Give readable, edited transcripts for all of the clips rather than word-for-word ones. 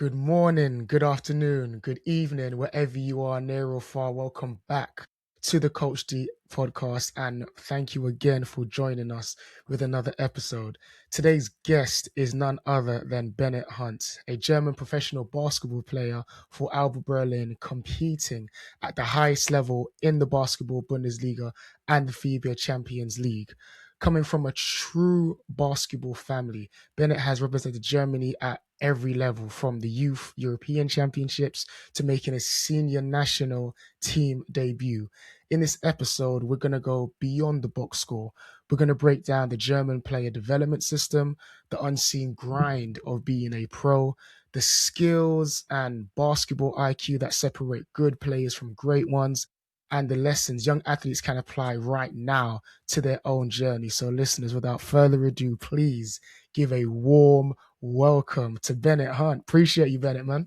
Good morning, good afternoon, good evening, wherever you are, near or far. Welcome back to the Coach D podcast. And thank you again for joining us with another episode. Today's guest is none other than Bennett Hunt, a German professional basketball player for Alba Berlin, competing at the highest level in the Basketball Bundesliga and the FIBA Champions League. Coming from a true basketball family, Bennett has represented Germany at every level, from the youth European Championships to making a senior national team debut. In this episode, we're going to go beyond the box score. We're going to break down the German player development system, the unseen grind of being a pro, the skills and basketball IQ that separate good players from great ones, and the lessons young athletes can apply right now to their own journey. So, listeners, without further ado, please give a warm welcome to Bennett Hunt. Appreciate you, Bennett, man.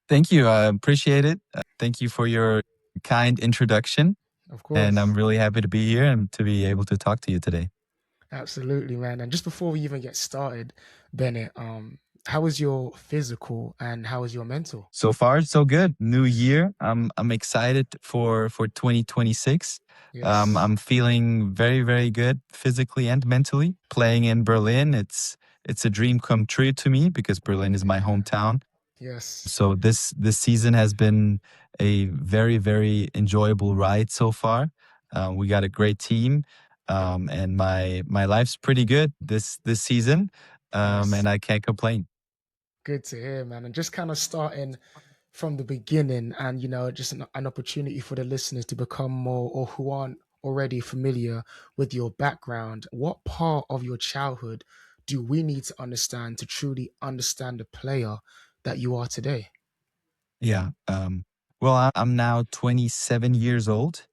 Thank you. I appreciate it. Thank you for your kind introduction. Of And I'm course. really happy to be here and to be able to talk to you today. Absolutely, man. And just before we even get started, Bennett, how was your physical and how was your mental? So far, so good. New year. I'm excited for 2026. Yes. I'm feeling very, very good physically and mentally. Playing in Berlin, it's a dream come true to me because Berlin is my Yeah. hometown. Yes. So this season has been a very, very enjoyable ride so far. We got a great team, and my life's pretty good this season, Nice. and I can't complain. Good to hear, man. And just kind of starting from the beginning and, just an opportunity for the listeners to become more, or who aren't already familiar with your background. What part of your childhood do we need to understand to truly understand the player that you are today? Yeah. Well, I'm now 27 years old,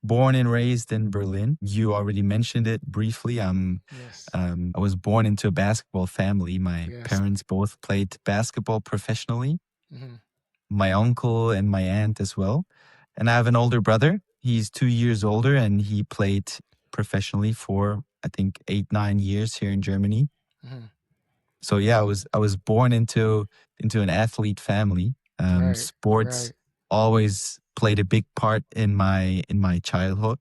born and raised in Berlin. You already mentioned it briefly. Yes. I was born into a basketball family. My Yes. parents both played basketball professionally. Hmm. My uncle and my aunt as well. And I have an older brother. He's 2 years older and he played professionally for, I think, 8, 9 years here in Germany. Hmm. So yeah, I was born into an athlete family. Right. Sports Right. always played a big part in my childhood.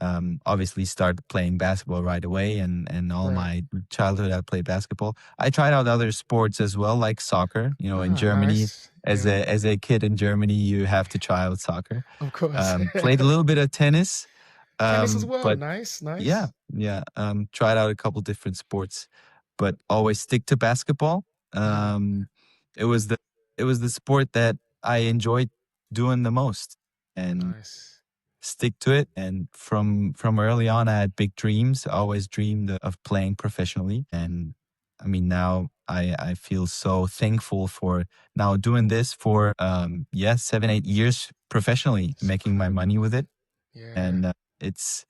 Obviously started playing basketball right away, and all Right. my childhood I played basketball. I tried out other sports as well, like soccer. In Ah, Germany, nice. as Yeah, a kid in Germany, you have to try out soccer. of course. Played a little bit of tennis, Tennis as well. but Nice. yeah, Nice. yeah. Tried out a couple different sports, but always stick to basketball. Hmm. Um, it was the sport that I enjoyed doing the most, and Nice. stick to it. And from early on, I had big dreams. I always dreamed of playing professionally, and I mean now I feel so thankful for now doing this for 7, 8 years professionally, It's making my money incredible. with it, Yeah, and it's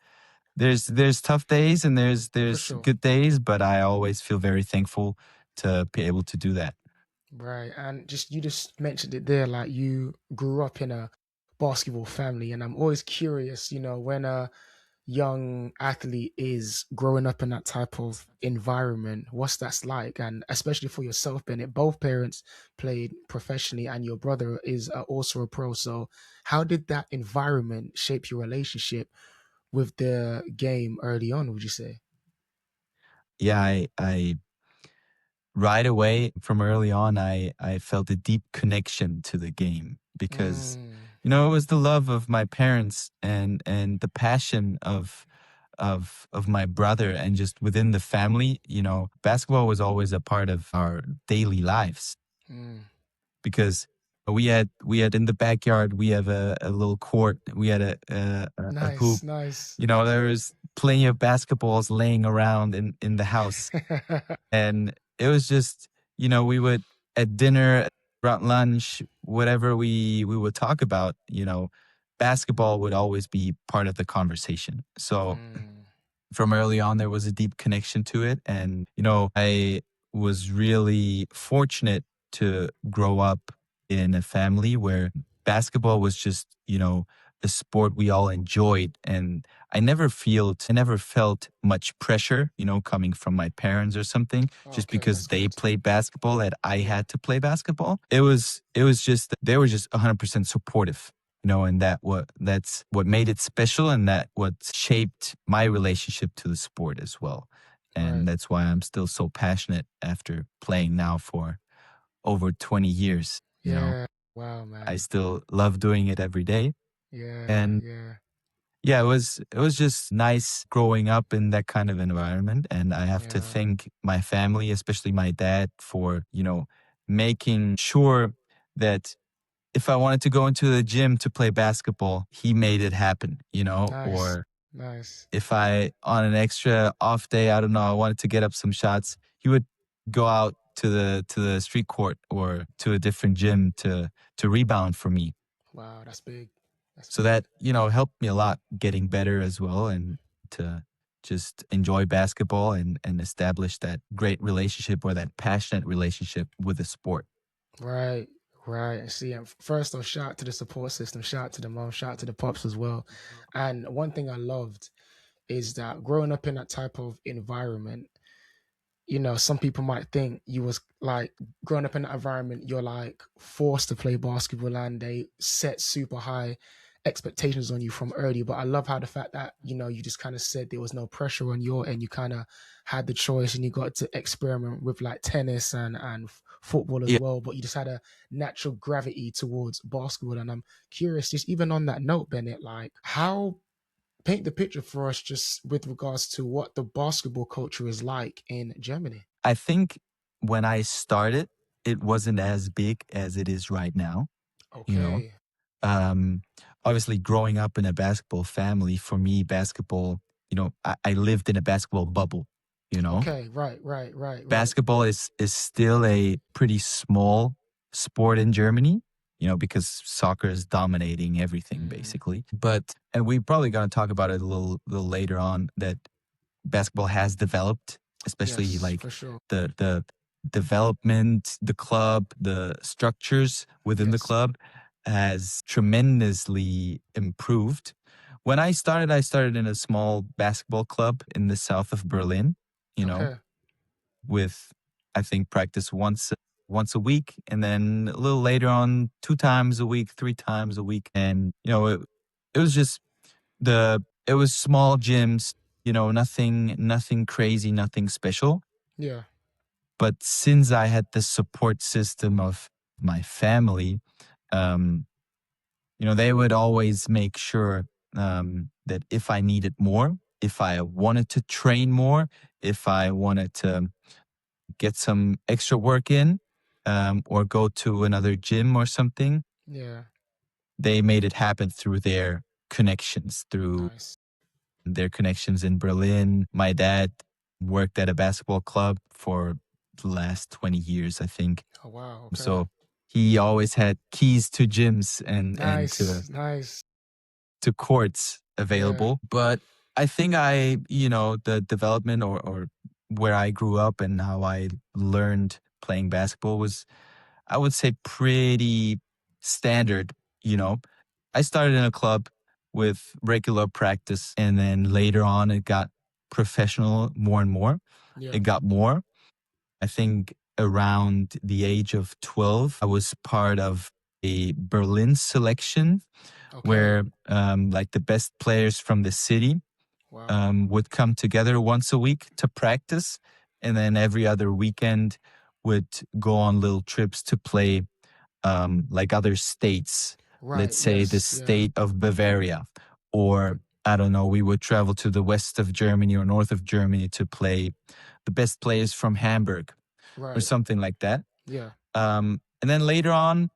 there's tough days and there's for there's sure. good days, but I always feel very thankful to be able to do that. Right. And just you just mentioned it there, like you grew up in a basketball family. And I'm always curious, when a young athlete is growing up in that type of environment, what's that's like? And especially for yourself, Bennett, both parents played professionally and your brother is also a pro. So how did that environment shape your relationship with the game early on, would you say? Yeah, I right away from early on, I felt a deep connection to the game because Mm, it was the love of my parents and the passion of my brother, and just within the family. Basketball was always a part of our daily lives mm. because we had in the backyard, we have a little court, we had a hoop. Nice, nice. There was plenty of basketballs laying around in the house, and it was just, we would, at dinner, around lunch, whatever we would talk about, basketball would always be part of the conversation. So Mm, from early on, there was a deep connection to it. And, I was really fortunate to grow up in a family where basketball was just, a sport we all enjoyed. And I never felt much pressure, coming from my parents or something, just Okay, because that's they good. played basketball that I Yeah, had to play basketball. It was just, they were just 100% supportive. And that's what made it special, and that what shaped my relationship to the sport as well. right. And that's why I'm still so passionate after playing now for over 20 years. Yeah. Wow, I man. still love doing it every day. Yeah, And yeah, yeah, it was just nice growing up in that kind of environment. And I have to yeah. thank my family, especially my dad, for, making sure that if I wanted to go into the gym to play basketball, he made it happen, Nice, or nice. if I, on an extra off day, I don't know, I wanted to get up some shots, he would go out to the street court or to a different gym to rebound for me. Wow, that's big. That's So big. that, helped me a lot getting better as well, and to just enjoy basketball and establish that great relationship, or that passionate relationship with the sport. Right, right. See, and first off, shout out to the support system, shout out to the mom, shout out to the pops as well. And one thing I loved is that growing up in that type of environment, some people might think you was like growing up in that environment, you're like forced to play basketball and they set super high expectations on you from early. But I love how the fact that, you just kind of said there was no pressure on your end. You kind of had the choice and you got to experiment with like tennis and football as Yeah, well. But you just had a natural gravity towards basketball. And I'm curious, just even on that note, Bennett, like how paint the picture for us just with regards to what the basketball culture is like in Germany. I think when I started, it wasn't as big as it is right now, you know. Okay. Um, Obviously, growing up in a basketball family, for me, basketball, I lived in a basketball bubble, you know. Okay. Right. Right. Right. Right. Basketball is still a pretty small sport in Germany, because soccer is dominating everything Mm, basically. But and we probably gonna talk about it a little later on, that basketball has developed, especially yes, like for sure. the development, the club, the structures within the Yes. club has tremendously improved. When I started in a small basketball club in the south of Berlin, you know, Okay. with, I think, practice once a week, and then a little later on 2 times a week, 3 times a week. And it was just it was small gyms, nothing crazy, nothing special. Yeah. But since I had the support system of my family, um, they would always make sure that if I needed more, if I wanted to train more, if I wanted to get some extra work in, or go to another gym or something, Yeah. they made it happen through Nice. their connections in Berlin. My dad worked at a basketball club for the last 20 years, I think. Oh wow. Okay. So he always had keys to gyms and to Nice. Nice. to courts Yeah. available. But I think the development, or where I grew up and how I learned playing basketball was, I would say, pretty standard. You know, I started in a club with regular practice, and then later on it got professional more and more. Yeah. It got more. I think around the age of 12, I was part of a Berlin selection Okay. where like the best players from the city Wow. would come together once a week to practice. And then every other weekend would go on little trips to play like other states. Right. Let's say the Yes. Yeah. state of Bavaria, or I don't know, we would travel to the west of Germany or north of Germany to play the best players from Hamburg or Right. something like that. Yeah. And then later on,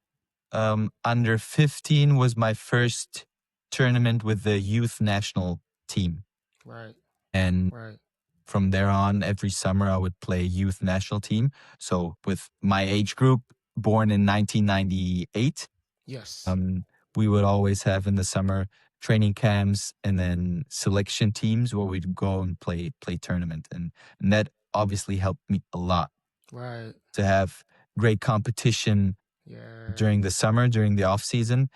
under 15 was my first tournament with the youth national team. Right. And Right. from there on, every summer I would play youth national team. So with my age group, born in 1998, Yes. um, we would always have in the summer training camps and then selection teams where we'd go and play tournament. And that obviously helped me a lot Right. to have great competition Yeah. during the summer, during the off season.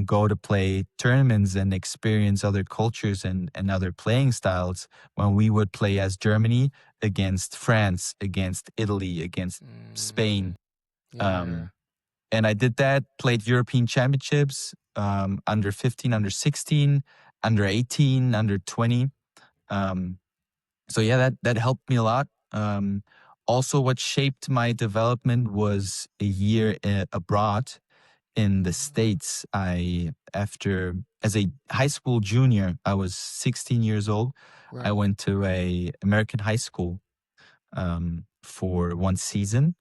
go to play tournaments and experience other cultures and other playing styles when we would play as Germany against France, against Italy, against Mm, Spain. yeah. Um, and I did that, played European championships, under 15, under 16, under 18, under 20. Um, so yeah, that helped me a lot. Also, what shaped my development was a year abroad in the States. After as a high school junior, I was 16 years old. I Right. went to a American high school for one season,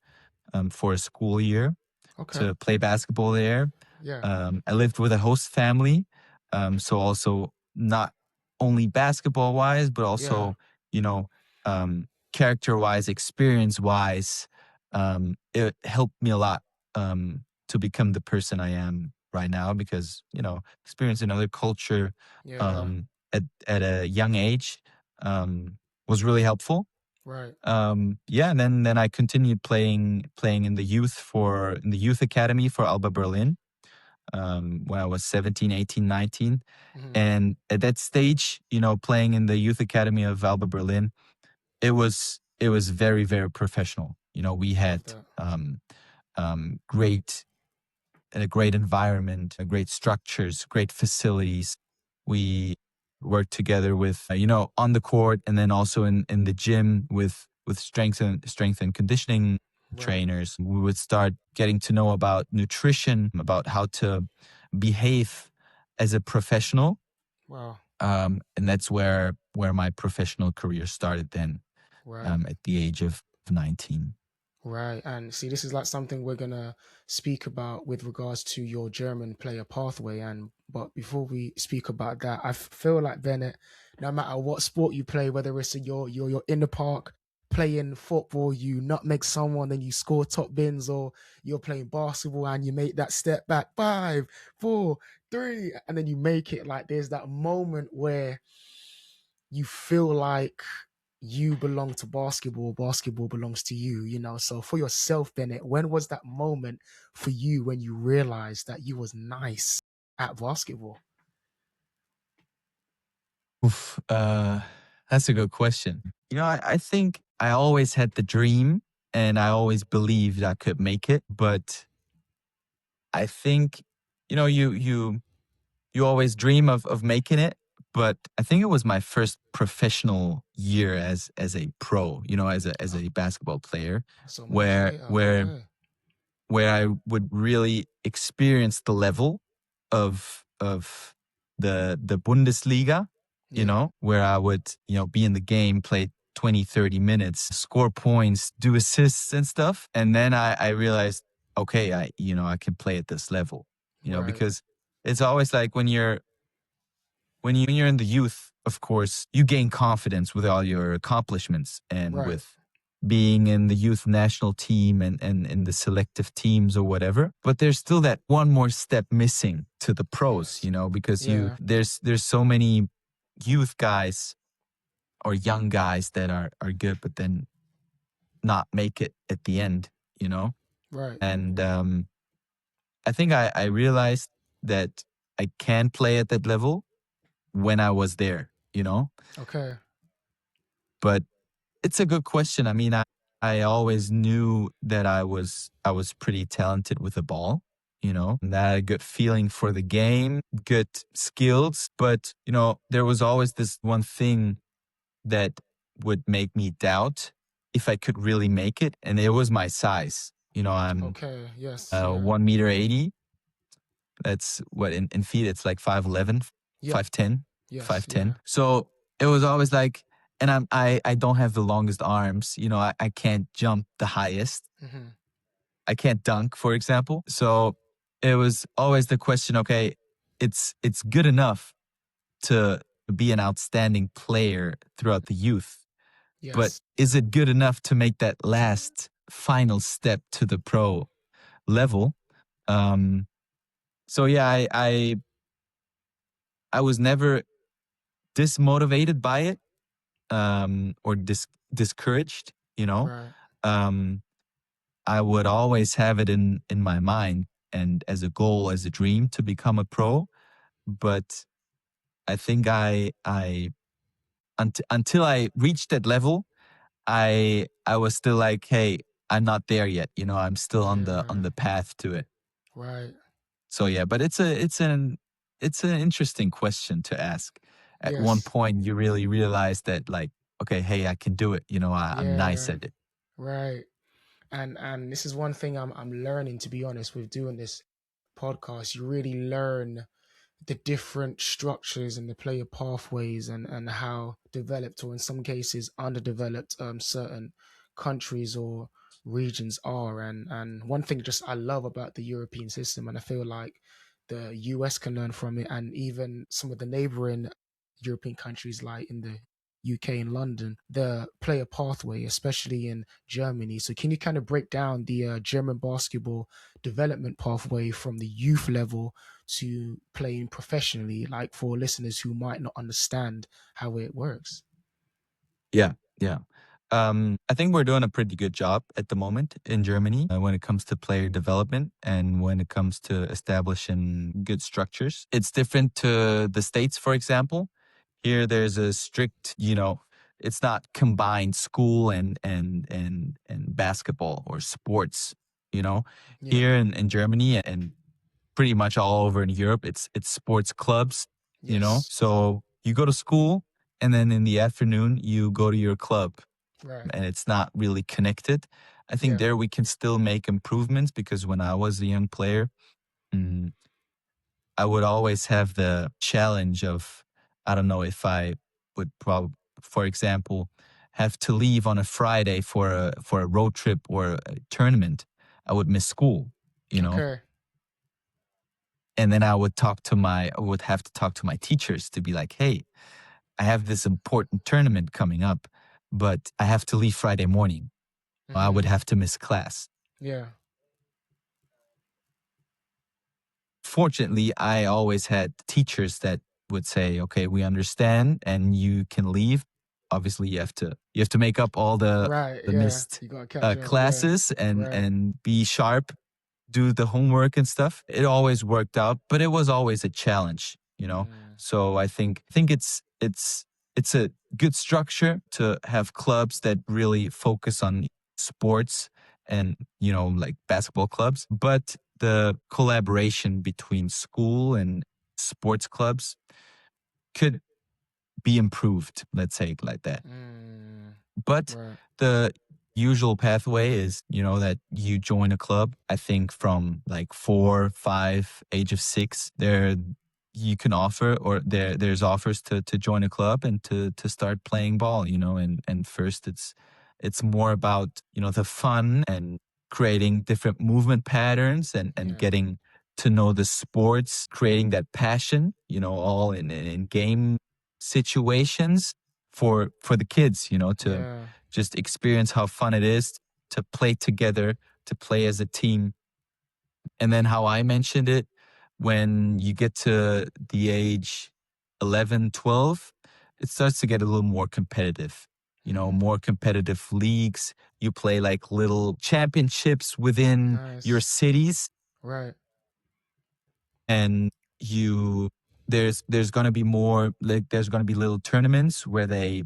for a school year, Okay. to play basketball there. Yeah. I lived with a host family, so also not only basketball wise, but Yeah. also, you know, character wise, experience wise. It helped me a lot to become the person I am right now because experience another culture Yeah. at a young age was really helpful. Right. Yeah, and then I continued playing in the youth academy for Alba Berlin when I was 17, 18, 19. Hmm. And at that stage, playing in the youth academy of Alba Berlin, it was very, very professional. We Love had that. great a great environment, great structures, great facilities. We worked together with, on the court and then also in the gym with strength and conditioning Right. trainers. We would start getting to know about nutrition, about how to behave as a professional. Wow. And that's where my professional career started then, Right. at the age of 19. Right. And see, this is like something we're gonna speak about with regards to your German player pathway. And but before we speak about that, I feel like Bennett, no matter what sport you play, whether it's you're in the park playing football, you nutmeg someone, then you score top bins, or you're playing basketball and you make that step back, 5, 4, 3, and then you make it. Like there's that moment where you feel like you belong to basketball, basketball belongs to you. So for yourself, Bennett, when was that moment for you when you realized that you was nice at basketball? Oof, that's a good question. I think I always had the dream and I always believed I could make it, but I think, you always dream of making it, but I think it was my first professional year as a pro, as Oh, a basketball player, so much where later. where Okay. where I would really experience the level of the Bundesliga, Yeah. where I would, be in the game, play 20, 30 minutes, score points, do assists and stuff. And then I realized, okay, I can play at this level, Right. because it's always like when you're in the youth, of course, you gain confidence with all your accomplishments and Right. with being in the youth national team and in the selective teams or whatever. But there's still that one more step missing to the pros, Yes. because Yeah. there's so many youth guys or young guys that are good, but then not make it at the end, you know? Right. And I think I realized that I can play at that level when I was there. Okay. But it's a good question. I mean, I always knew that I was pretty talented with the ball, and that I had a good feeling for the game, good skills. But, there was always this one thing that would make me doubt if I could really make it. And it was my size. I'm Okay. Yes. Yeah. 1 meter 80. That's what in feet, it's like 5'11", Yep. 5'10", Yes. Yeah. 5'10". So it was always like, and I don't have the longest arms. I can't jump the highest. Hmm. I can't dunk, for example. So it was always the question, okay, it's good enough to be an outstanding player throughout the youth, but Yes. is it good enough to make that last final step to the pro level? Um, so yeah, I was never dismotivated by it, or discouraged. Right. Um, I would always have it in my mind. and as a goal, as a dream to become a pro. But I think until I reached that level, I was still like, hey, I'm not there yet. I'm still on Yeah. the path to it. Right. So yeah, but it's an interesting question to ask. At one Yes. point, you really realize that, like, okay, hey, I can do it. I'm nice Yeah. at it. Right. And this is one thing I'm learning, to be honest, with doing this podcast. You really learn the different structures and the player pathways, and how developed, or in some cases underdeveloped, certain countries or regions are. And one thing just I love about the European system, and I feel like the US can learn from it, and even some of the neighboring European countries like in the UK and London, the player pathway, especially in Germany. So can you kind of break down the German basketball development pathway from the youth level to playing professionally, like for listeners who might not understand how it works? Yeah, yeah. I think we're doing a pretty good job at the moment in Germany when it comes to player development and when it comes to establishing good structures. It's different to the States, for example. Here, there's a strict, it's not combined school and basketball or sports. You know, Yeah. here in Germany and pretty much all over in Europe, it's sports clubs. Yes. So you go to school and then in the afternoon you go to your club Right. and it's not really connected. I think Yeah. there we can still make improvements because when I was a young player, mm, I would always have the challenge of, I don't know if I would for example, have to leave on a Friday for a road trip or a tournament. I would miss school, you know, Okay. and then I would have to talk to my teachers to be like, hey, I have this important tournament coming up, but I have to leave Friday morning. I would Hmm. have to miss class. Yeah. Fortunately, I always had teachers that would say, "Okay, we understand and you can leave." Obviously, you have to make up all the Right. the Yeah. missed You gotta catch up. Yeah. classes and Right. and be sharp, do the homework and stuff. It always worked out, but it was always a challenge. Mm. So I think it's a good structure to have clubs that really focus on sports and like basketball clubs, but the collaboration between school and sports clubs could be improved, let's say it like that. Mm. But Right. the usual pathway is, that you join a club. I think from like 4, 5, age of 6, there you can offer or there's offers to join a club and to start playing ball, and first it's more about, the fun and creating different movement patterns and Yeah. getting to know the sports, creating that passion, all in game situations for the kids, to Yeah. just experience how fun it is to play together, to play as a team. And then how I mentioned it, when you get to the age 11, 12, it starts to get a little more competitive. Hmm. More competitive leagues. You play like little championships within your Nice. cities Right. and you there's going to be more, like there's going to be little tournaments where they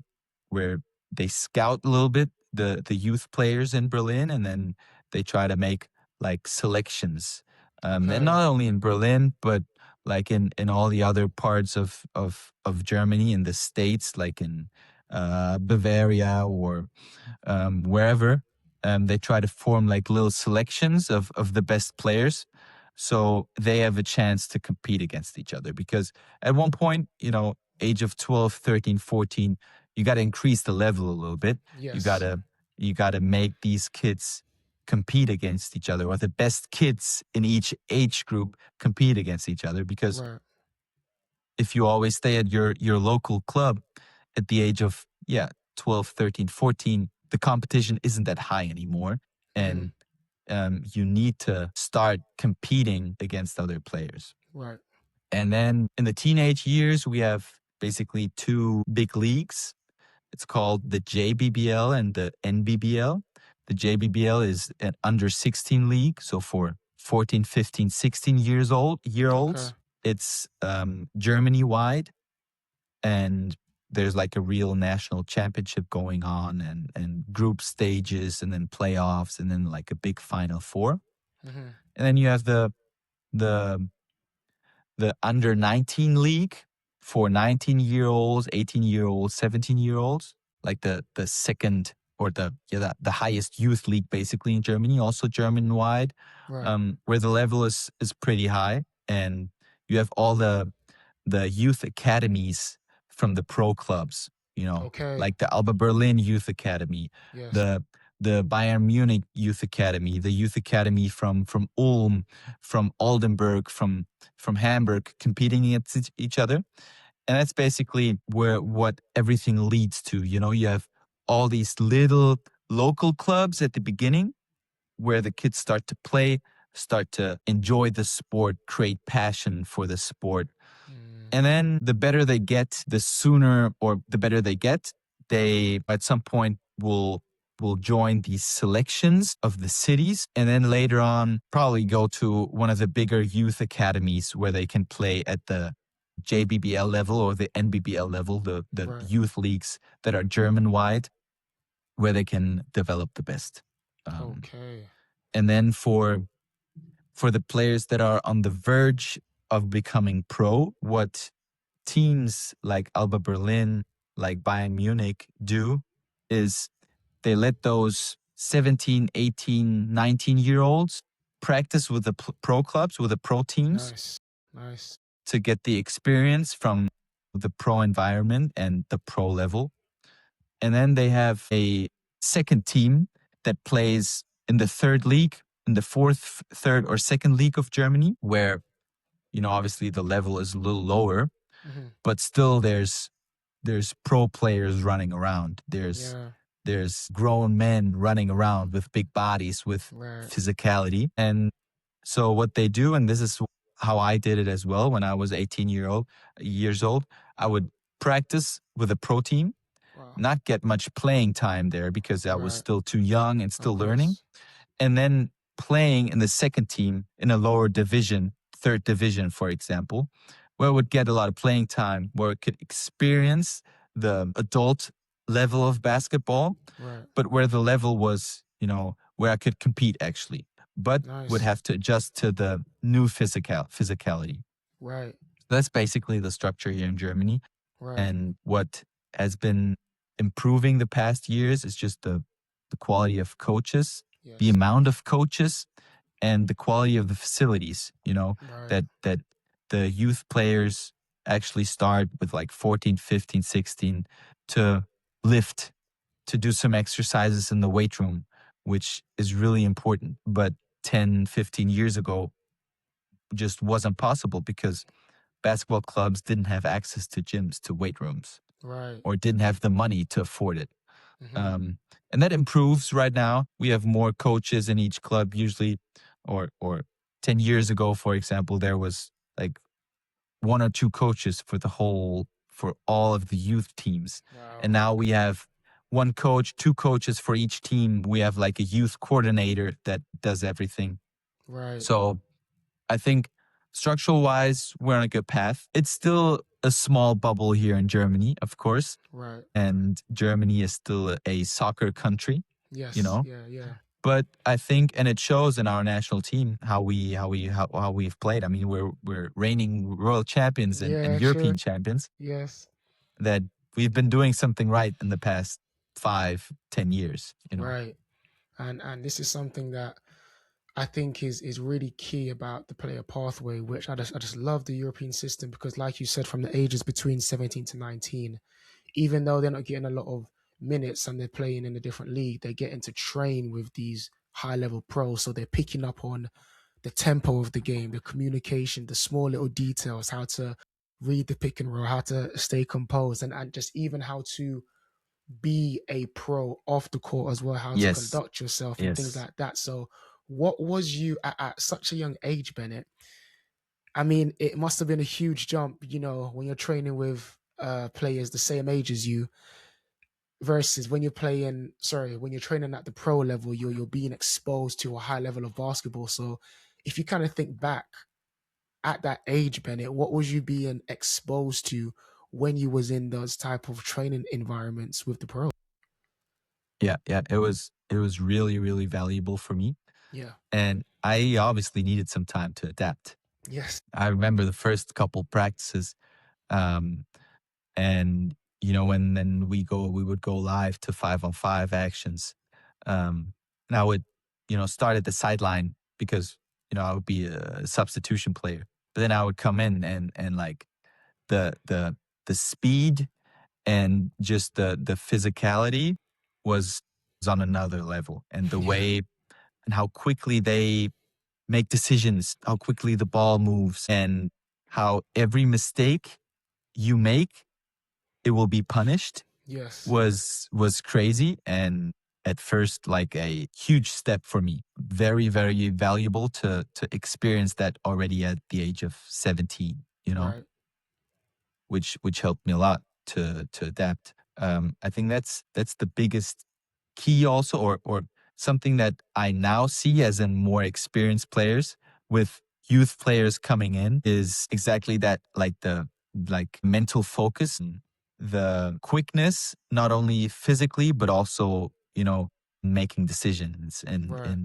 scout a little bit the youth players in Berlin, and then they try to make like selections, and Okay. not only in Berlin but like in all the other parts of Germany, in the states, like in Bavaria or wherever. They try to form like little selections of the best players. So they have a chance to compete against each other because at one point, age of 12, 13, 14, you got to increase the level a little bit. You got Yes. to you got to make these kids compete against each other, or the best kids in each age group compete against each other, because Right. if you always stay at your local club at the age of 12, 13, 14, the competition isn't that high anymore, Hmm. and you need to start competing against other players. Right. And then in the teenage years, we have basically two big leagues. It's called the JBBL and the NBBL. The JBBL is an under 16 league, so for 14, 15, 16 year Okay. olds. It's Germany wide, and there's like a real national championship going on, and group stages, and then playoffs, and then like a big final four. Mm-hmm. And then you have the the under 19 league for 19-year-olds, 18-year-olds, 17-year-olds, like the second or the highest youth league basically in Germany, also German wide, Right. where the level is pretty high, and you have all the youth academies from the pro clubs, Okay. like the Alba Berlin Youth Academy, Yes. the the Bayern Munich Youth Academy, the Youth Academy from Ulm, from Oldenburg, from Hamburg, competing against each other. And that's basically where what everything leads to. You have all these little local clubs at the beginning where the kids start to play, start to enjoy the sport, create passion for the sport. Mm. And then the better they get, the sooner or the better they get, they at some point will join these selections of the cities, and then later on probably go to one of the bigger youth academies where they can play at the JBBL level or the NBBL level, the Right. youth leagues that are German wide, where they can develop the best. Um, Okay. and then for the players that are on the verge of becoming pro, what teams like Alba Berlin, like Bayern Munich do is they let those 17, 18, 19-year-olds practice with the pro clubs, with the pro teams Nice. Nice. to get the experience from the pro environment and the pro level. And then they have a second team that plays in the third league, in the fourth, third, or second league of Germany, where, obviously the level is a little lower, Mm-hmm. but still there's pro players running around. Yeah. There's grown men running around with big bodies, with Right. physicality. And so what they do, and this is how I did it as well when I was 18 years old, I would practice with a pro team, Wow. not get much playing time there because I was Right. still too young and Of still learning. course. And then playing in the second team in a lower division, third division, for example, where I would get a lot of playing time, where I could experience the adult level of basketball, Right. but where the level was, where I could compete actually, but would Nice. have to adjust to the new physicality. Right. That's basically the structure here in Germany. Right. And what has been improving the past years is just the quality of coaches, the Yes. amount of coaches, and the quality of the facilities, Right. that the youth players actually start with like 14, 15, 16 to lift, to do some exercises in the weight room, which is really important. But 10, 15 years ago just wasn't possible because basketball clubs didn't have access to gyms, to weight rooms, Right. or didn't have the money to afford it. Mm-hmm. Um, and that improves right now. We have more coaches in each club usually, or 10 years ago, for example, there was like one or two coaches for all of the youth teams. And Wow. now we have one coach, two coaches for each team. We have like a youth coordinator that does everything. Right. So I think structural wise, we're on a good path. It's still a small bubble here in Germany, of course, Right. and Germany is still a soccer country, you Yes. know. Yeah. Yeah. But I think, and it shows in our national team how we've played. I mean, we're reigning world champions and Yeah. True. European champions. Yes. That we've been doing something right in the past 5, 10 years. Right. And this is something that I think is really key about the player pathway, which I just love the European system because, like you said, from the ages between 17 to 19, even though they're not getting a lot of minutes and they're playing in a different league, they're getting to train with these high level pros. So they're picking up on the tempo of the game, the communication, the small little details, how to read the pick and roll, how to stay composed, and just even how to be a pro off the court as well, how to Yes, conduct yourself and things yes, like that. So, what was you at such a young age, Bennett? I mean, it must have been a huge jump, when you're training with players the same age as you versus when you're training at the pro level, you're being exposed to a high level of basketball. So, if you kind of think back at that age, Bennett, what was you being exposed to when you was in those type of training environments with the pros? Yeah, yeah. It was really, really valuable for me. Yeah. And I obviously needed some time to adapt. Yes. I remember the first couple practices, um, and when then we would go live to 5-on-5 actions. And I would, start at the sideline because, I would be a substitution player. But then I would come in and like the the the speed and just the physicality was on another level. And the Yeah. way and how quickly they make decisions, how quickly the ball moves, and how every mistake you make, it will be punished Yes. was crazy. And at first, like a huge step for me. Very, very valuable to experience that already at the age of 17, Right. which helped me a lot to adapt. I think that's the biggest key also, or something that I now see as in more experienced players with youth players coming in is exactly that, like the mental focus and the quickness, not only physically but also making decisions Right.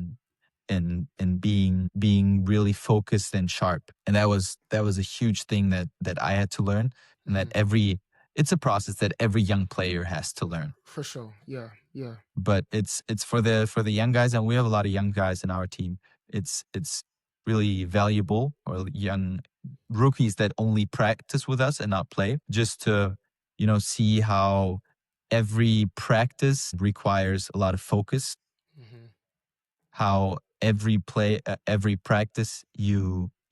and being really focused and sharp. And that was a huge thing that I had to learn, and that Hmm. it's a process that every young player has to learn. For sure. Yeah. Yeah. But it's for the young guys, and we have a lot of young guys in our team. It's really valuable, or young rookies that only practice with us and not play, just to see how every practice requires a lot of focus, Hmm. how every play, every practice,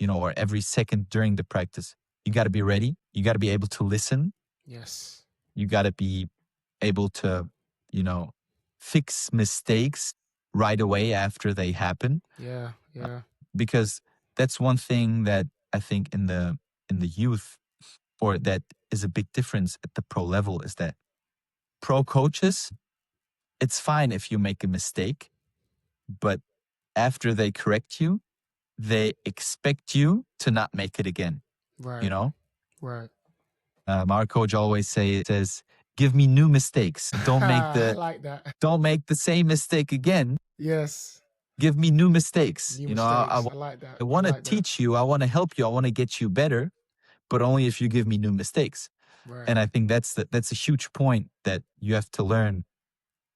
or every second during the practice, you got to be ready. You got to be able to listen. Yes. You got to be able to, you know, fix mistakes right away after they happen. Yeah. Uh, Yeah. because that's one thing that I think in the youth, or that is a big difference at the pro level, is that pro coaches, it's fine if you make a mistake, but after they correct you, they expect you to not make it again. You Right. know, Right. our coach always says, "Give me new mistakes. Don't make I the like that. don't make the same mistake again. Yes. Give me new mistakes. New I mistakes. I like that. I I want to like that. teach you. I want to help you. I want to get you better, but only if you give me new mistakes." Right. And I think that's a huge point that you have to learn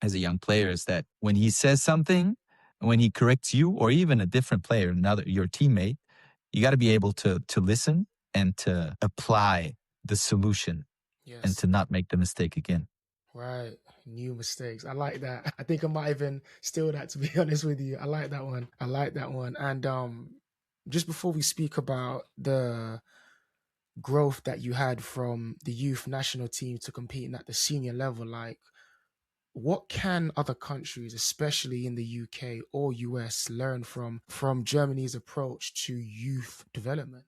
as a young player, is that when he says something, when he corrects you, or even a different player, another your teammate, you got to be able to listen and to apply the solution and Yes. to not make the mistake again. Right. New mistakes. I like that. I think I might even steal that, to be honest with you. I like that one. I like that one. And just before we speak about the growth that you had from the youth national team to competing at the senior level, like what can other countries, especially in the UK or US, learn from Germany's approach to youth development?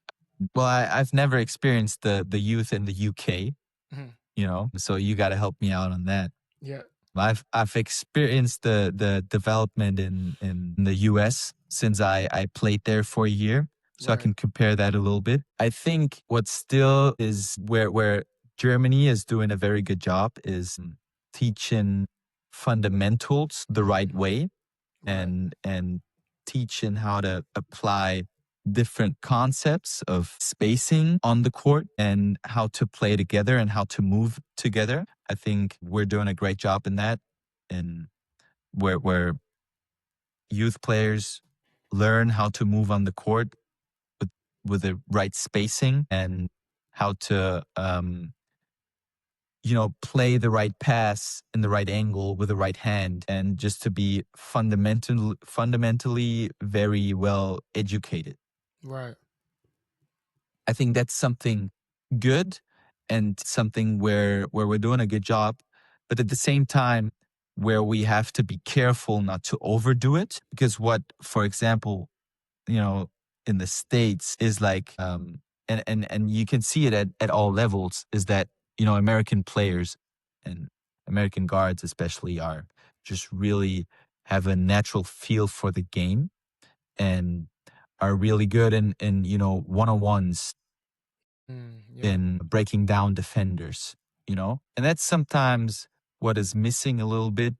Well, I've never experienced the youth in the UK, Mhm. so you got to help me out on that. Yeah. I've experienced the development in the US since I played there for a year, so I Right. can compare that a little bit. I think what still is where Germany is doing a very good job is teaching fundamentals the right Hmm. way, Right. and teaching how to apply different concepts of spacing on the court and how to play together and how to move together. I think we're doing a great job in that, and where youth players learn how to move on the court with with the right spacing, and how to play the right pass in the right angle with the right hand, and just to be fundamentally very well educated. Right. I think that's something good, and something where we're doing a good job, but at the same time where we have to be careful not to overdo it, because what, for example, you know, in the States is like, and you can see it at all levels, is that, American players and American guards especially are just really have a natural feel for the game, and are really good in one-on-ones, Yeah. in breaking down defenders. And that's sometimes what is missing a little bit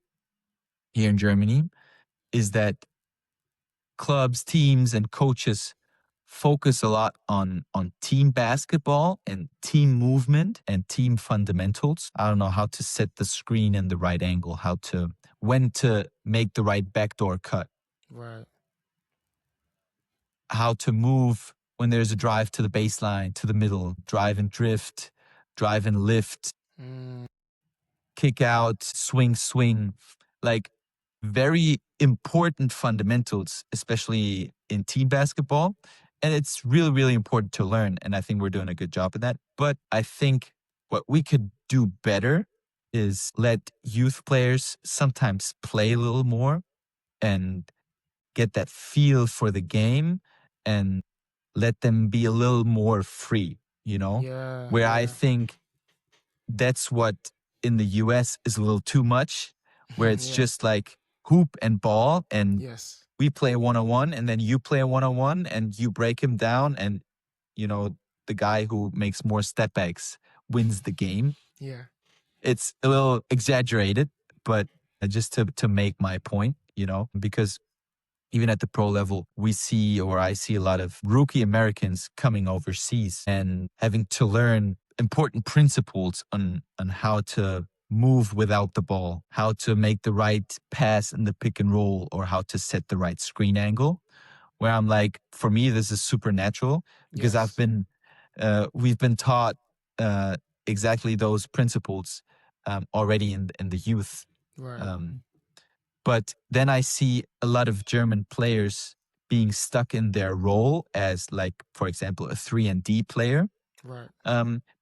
here in Germany, is that clubs, teams, and coaches focus a lot on team basketball and team movement and team fundamentals. I don't know how to set the screen in the right angle, when to make the right backdoor cut, Right. how to move when there's a drive to the baseline, to the middle, drive and drift, drive and lift, Mm, kick out, swing, swing. Like, very important fundamentals, especially in team basketball. And it's really, really important to learn. And I think we're doing a good job of that. But I think what we could do better is let youth players sometimes play a little more and get that feel for the game, and let them be a little more free, yeah. where I Yeah. think that's what in the US is a little too much, where it's Yeah. just like hoop and ball, and Yes. we play one on one, and then you play one on one, and you break him down, and you know the guy who makes more step backs wins the game. Yeah. It's a little exaggerated, but just to make my point, because even at the pro level, I see a lot of rookie Americans coming overseas and having to learn important principles on how to move without the ball, how to make the right pass in the pick and roll, or how to set the right screen angle. Where I'm like, for me, this is supernatural because Yes. we've been taught uh, exactly those principles already in the youth. Right. Um, but then I see a lot of German players being stuck in their role as, like, for example, a 3-and-D player, Right.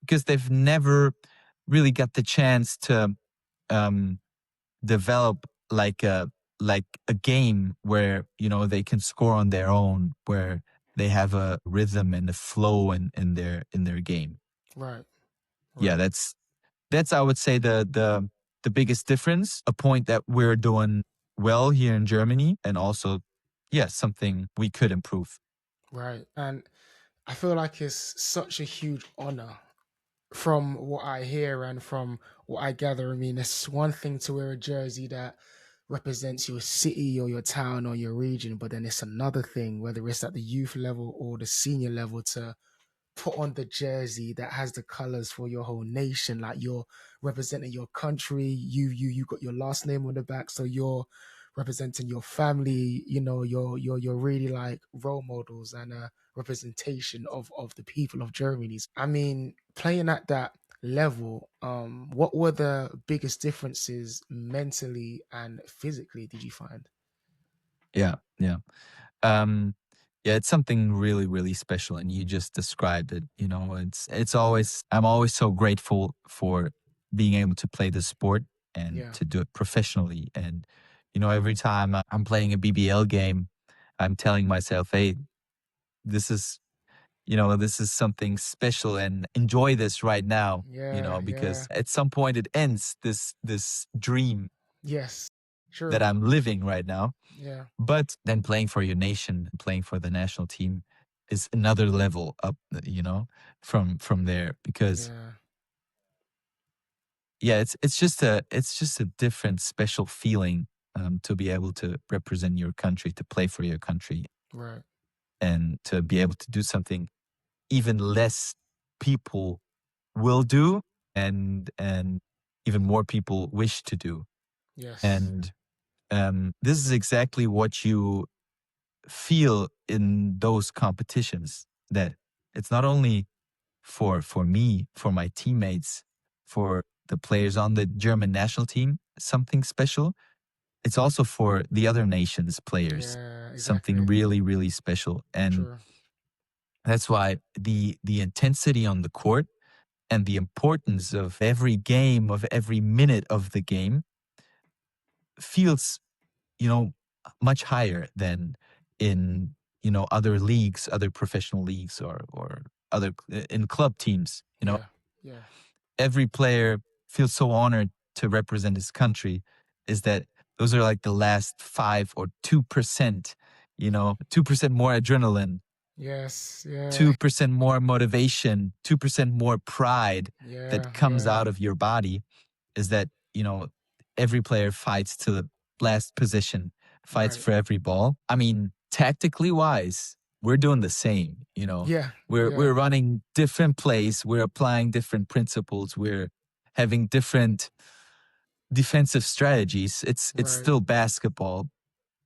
because they've never really got the chance to um, develop like a game where they can score on their own, where they have a rhythm and a flow in their game. Right. Yeah, Right. that's I would say the biggest difference, a point that we're doing well here in Germany, and also, yeah, something we could improve. Right. And I feel like it's such a huge honor from what I hear and from what I gather. I mean, it's one thing to wear a jersey that represents your city or your town or your region, but then it's another thing, whether it's at the youth level or the senior level, to put on the jersey that has the colors for your whole nation. Like, you're representing your country. You got your last name on the back, so you're representing your family. You're really like role models and a representation of the people of Germany. I mean, playing at that level, what were the biggest differences mentally and physically, did you find? Yeah, yeah. Um, yeah, it's something really, really special, and you just described it. It's always I'm always so grateful for being able to play the sport and Yeah. to do it professionally. And every time I'm playing a BBL game, I'm telling myself, "Hey, this is this is something special, and enjoy this right now." Yeah. Because Yeah. at some point it ends, this dream Yes. that True. I'm living right now. Yeah. But then playing for your nation, playing for the national team is another level up, from there. Because Yeah. yeah, it's just a different special feeling, to be able to represent your country, to play for your country, Right. and to be able to do something even less people will do, and even more people wish to do. Yes. And this is exactly what you feel in those competitions, that it's not only for me, for my teammates, for the players on the German national team, something special. It's also for the other nations' players, Yeah, something exactly. really, really special. And True. that's why the intensity on the court and the importance of every game, of every minute of the game, feels you know, much higher than in, other leagues, other professional leagues, or other in club teams. Yeah. Yeah. Every player feels so honored to represent his country. Is that those are like the last 5 or 2% 2% more adrenaline, Yes. Yeah. 2% more motivation, 2% more pride Yeah. that comes Yeah. out of your body is that, every player fights to the last position, fights Right. for every ball. I mean, tactically wise, we're doing the same. Yeah. We're Yeah. we're running different plays, we're applying different principles, we're having different defensive strategies. It's Right. still basketball,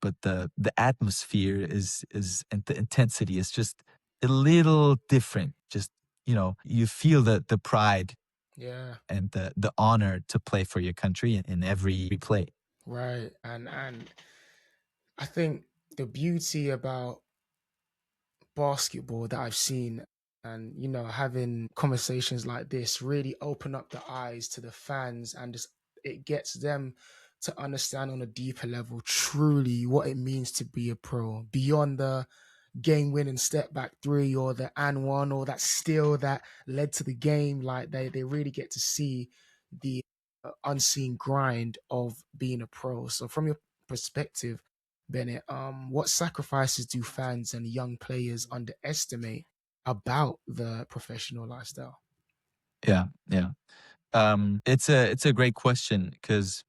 but the atmosphere is and the intensity is just a little different. Just you feel the pride Yeah. and the honor to play for your country in every play. Right. And I think the beauty about basketball that I've seen and having conversations like this really open up the eyes to the fans and just it gets them to understand on a deeper level truly what it means to be a pro beyond the game winning step back three or the and one or that steal that led to the game. Like they really get to see the unseen grind of being a pro. So from your perspective, Bennett, what sacrifices do fans and young players underestimate about the professional lifestyle? Yeah, yeah. It's a great question because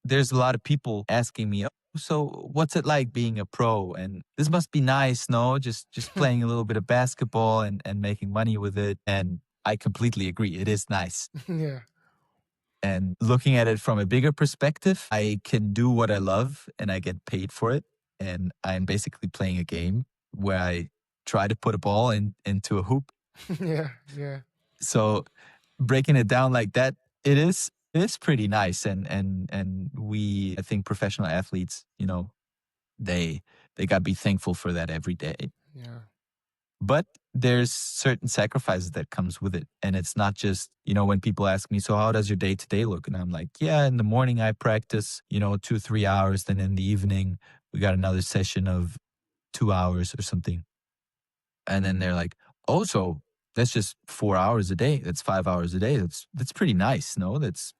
there's a lot of people asking me, "Oh, so what's it like being a pro? And this must be nice, no? Just playing a little bit of basketball and making money with it." And I completely agree. It is nice. Yeah. And looking at it from a bigger perspective, I can do what I love and I get paid for it. And I'm basically playing a game where I try to put a ball into a hoop. Yeah. Yeah. So breaking it down like that, it is pretty nice. And we, I think professional athletes, they they gotta be thankful for that every day. Yeah. But there's certain sacrifices that comes with it. And it's not just, when people ask me, so how does your day to day look? And I'm like, yeah, in the morning I practice, 2, 3 hours. Then in the evening, we got another session of 2 hours or something. And then they're like, oh, so that's just 4 hours a day. That's 5 hours a day. That's pretty nice. No, that's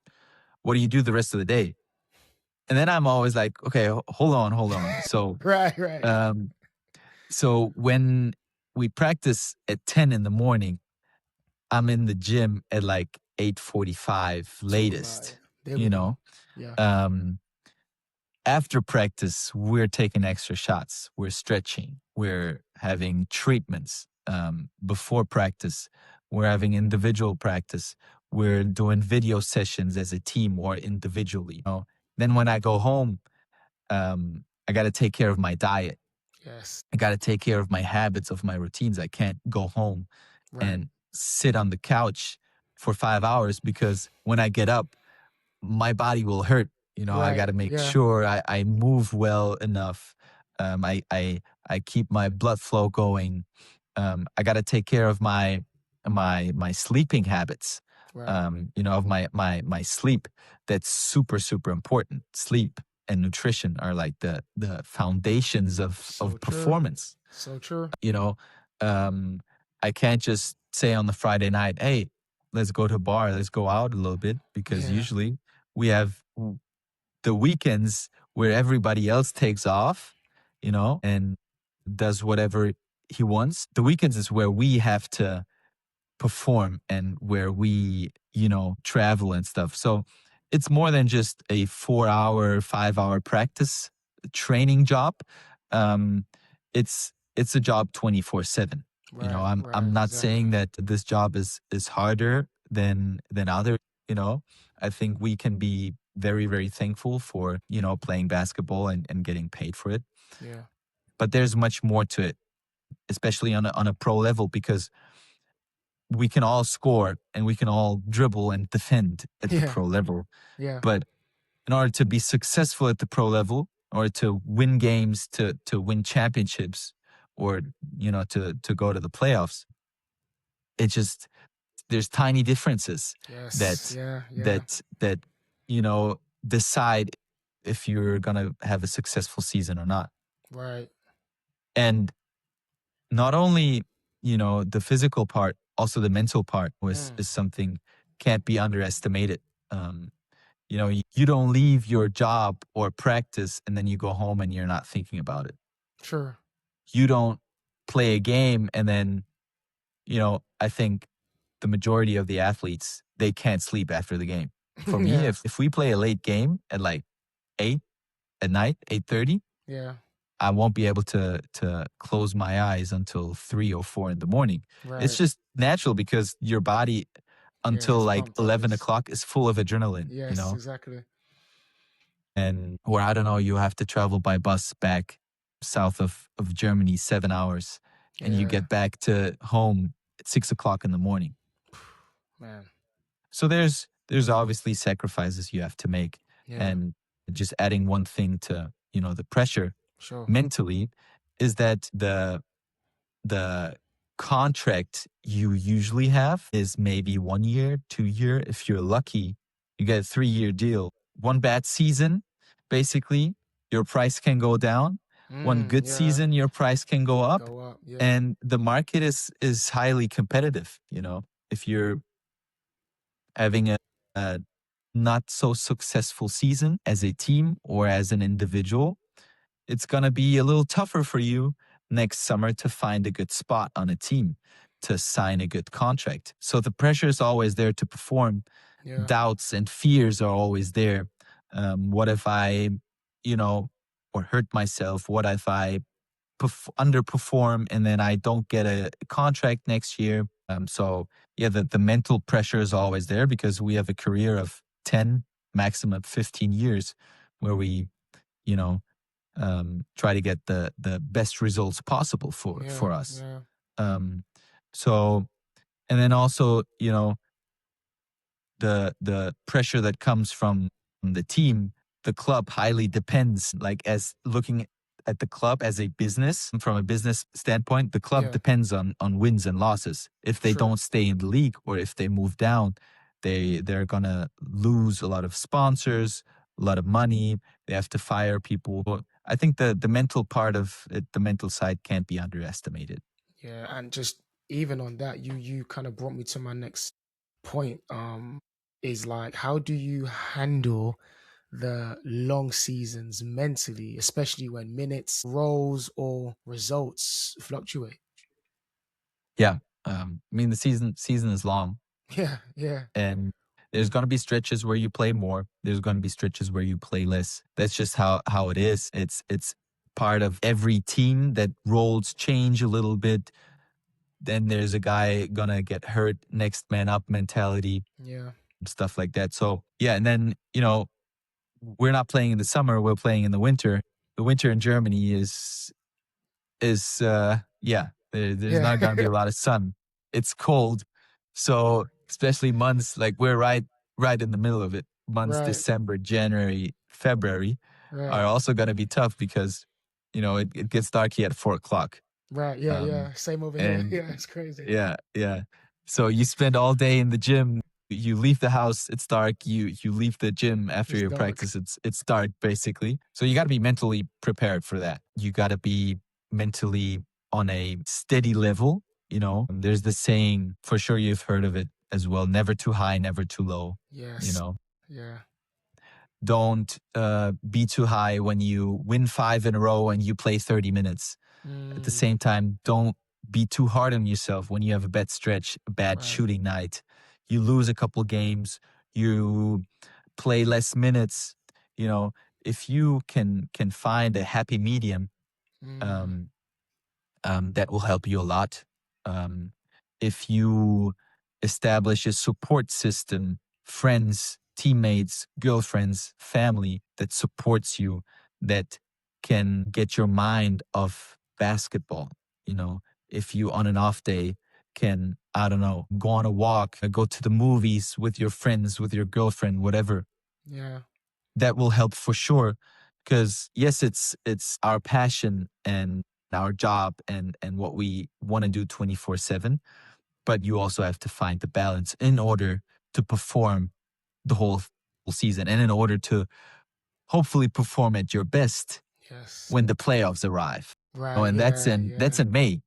what do you do the rest of the day? And then I'm always like, okay, hold on, hold on. So, Right. Right. um, so when we practice at 10 in the morning, I'm in the gym at like 8:45 Talk about it. latest, There we you go. know. Yeah. Um, After practice, we're taking extra shots. We're stretching. We're having treatments. Before practice, we're having individual practice. We're doing video sessions as a team or individually. Then when I go home, I got to take care of my diet. Yes. I got to take care of my habits, of my routines. I can't go home Right. and sit on the couch for 5 hours because when I get up, my body will hurt. I got Right. to make Yeah. sure I move well enough. I keep my blood flow going. I got to take care of my sleeping habits. Right. Of my sleep. That's super super important. Sleep and nutrition are like the foundations of So true. performance. So true. You know, um, I can't just say on the Friday night, "Hey, let's go to a bar, let's go out a little bit," because Yeah. usually we have the weekends where everybody else takes off, and does whatever he wants. The weekends is where we have to perform and where we, travel and stuff. So it's more than just a 4 hour, 5 hour practice training job. Um, it's a job 24/7. Right. I'm Right. not saying Exactly. that this job is harder than other, you know. I think we can be very, very thankful for, playing basketball and getting paid for it. Yeah. But there's much more to it, especially on a pro level, because we can all score and we can all dribble and defend at the Yeah. pro level. Yeah. But in order to be successful at the pro level, or to win games, to win championships, or to go to the playoffs, it just there's tiny differences Yes. that Yeah. Yeah. that decide if you're gonna have a successful season or not. Right. And not only the physical part, also the mental part was Mm. is something can't be underestimated. um You don't leave your job or practice and then you go home and you're not thinking about it. Sure. You don't play a game and then, I think the majority of the athletes, they can't sleep after the game. For me, Yeah. if we play a late game at like 8 at night, 8:30, Yeah. I won't be able to close my eyes until 3 or 4 in the morning. It's Right. just natural because your body Yeah. until It's like pumped up. 11 It's o'clock is full of adrenaline, yes, exactly. and or I don't know, you have to travel by bus back south of Germany 7 hours, and you Yeah. get back to home at 6 o'clock in the morning. Man. So there's obviously sacrifices you have to make, Yeah. and just adding one thing to the pressure Sure. mentally is that the contract you usually have is maybe 1 year, 2 year. If you're lucky, you get a 3 year deal. One bad season, basically, your price can go down. One good Yeah. season, your price can go up. Go up. Yeah. And the market is highly competitive. If you're having a not so successful season as a team or as an individual, it's going to be a little tougher for you next summer to find a good spot on a team, to sign a good contract. So the pressure is always there to perform. Yeah. Doubts and fears are always there. What if I, you know, or hurt myself? What if I underperform and then I don't get a contract next year? So yeah, the mental pressure is always there because we have a career of 10, maximum 15 years where we, you know, try to get the best results possible for Yeah. us. Yeah. Um, so and then also, the pressure that comes from the team, the club highly depends, like as looking at the club as a business, from a business standpoint, the club Yeah. depends on wins and losses. If they Sure. don't stay in the league or if they move down, they're gonna lose a lot of sponsors, a lot of money. They have to fire people. I think the mental part of it, the mental side can't be underestimated. Yeah. And just even on that, you kind of brought me to my next point. Is like, how do you handle the long seasons mentally, especially when minutes, roles, or results fluctuate? Yeah. I mean the season is long. Yeah. Yeah. And there's going to be stretches where you play more. There's going to be stretches where you play less. That's just how it is. It's part of every team that roles change a little bit. Then there's a guy gonna get hurt, next man up mentality, Yeah. stuff like that. So yeah, and then we're not playing in the summer. We're playing in the winter. The winter in Germany is yeah, there's Yeah. not gonna be a lot of sun. It's cold. So especially months like we're right in the middle of it. Months Right. December, January, February are Right. also gonna be tough because it gets darky at 4 o'clock. Right. Yeah. Um Yeah. Same over here. and Yeah. It's crazy. yeah, yeah. So you spend all day in the gym. You leave the house, it's dark. You leave the gym after It's your dark. practice, it's dark basically. So you got to be mentally prepared for that. You got to be mentally on a steady level. There's the saying, for sure you've heard of it as well: never too high, never too low. You Yes. know, Yeah. don't be too high when you win 5 in a row and you play 30 minutes. At the Mm, same time, don't be too hard on yourself when you have a bad stretch, a bad right. shooting night. You lose a couple games, you play less minutes. You know, if you can find a happy medium, Mm, um, that will help you a lot. If you establish a support system, friends, teammates, girlfriends, family that supports you, that can get your mind off basketball. If you on an off day can, I don't know, go on a walk, go to the movies with your friends, with your girlfriend, whatever, yeah. that will help for sure. Because yes, it's our passion and our job and what we want to do 24/7, but you also have to find the balance in order to perform the whole season and in order to hopefully perform at your best Yes. when the playoffs arrive. Oh, Right. and that's Yeah. in that's Yeah. in May.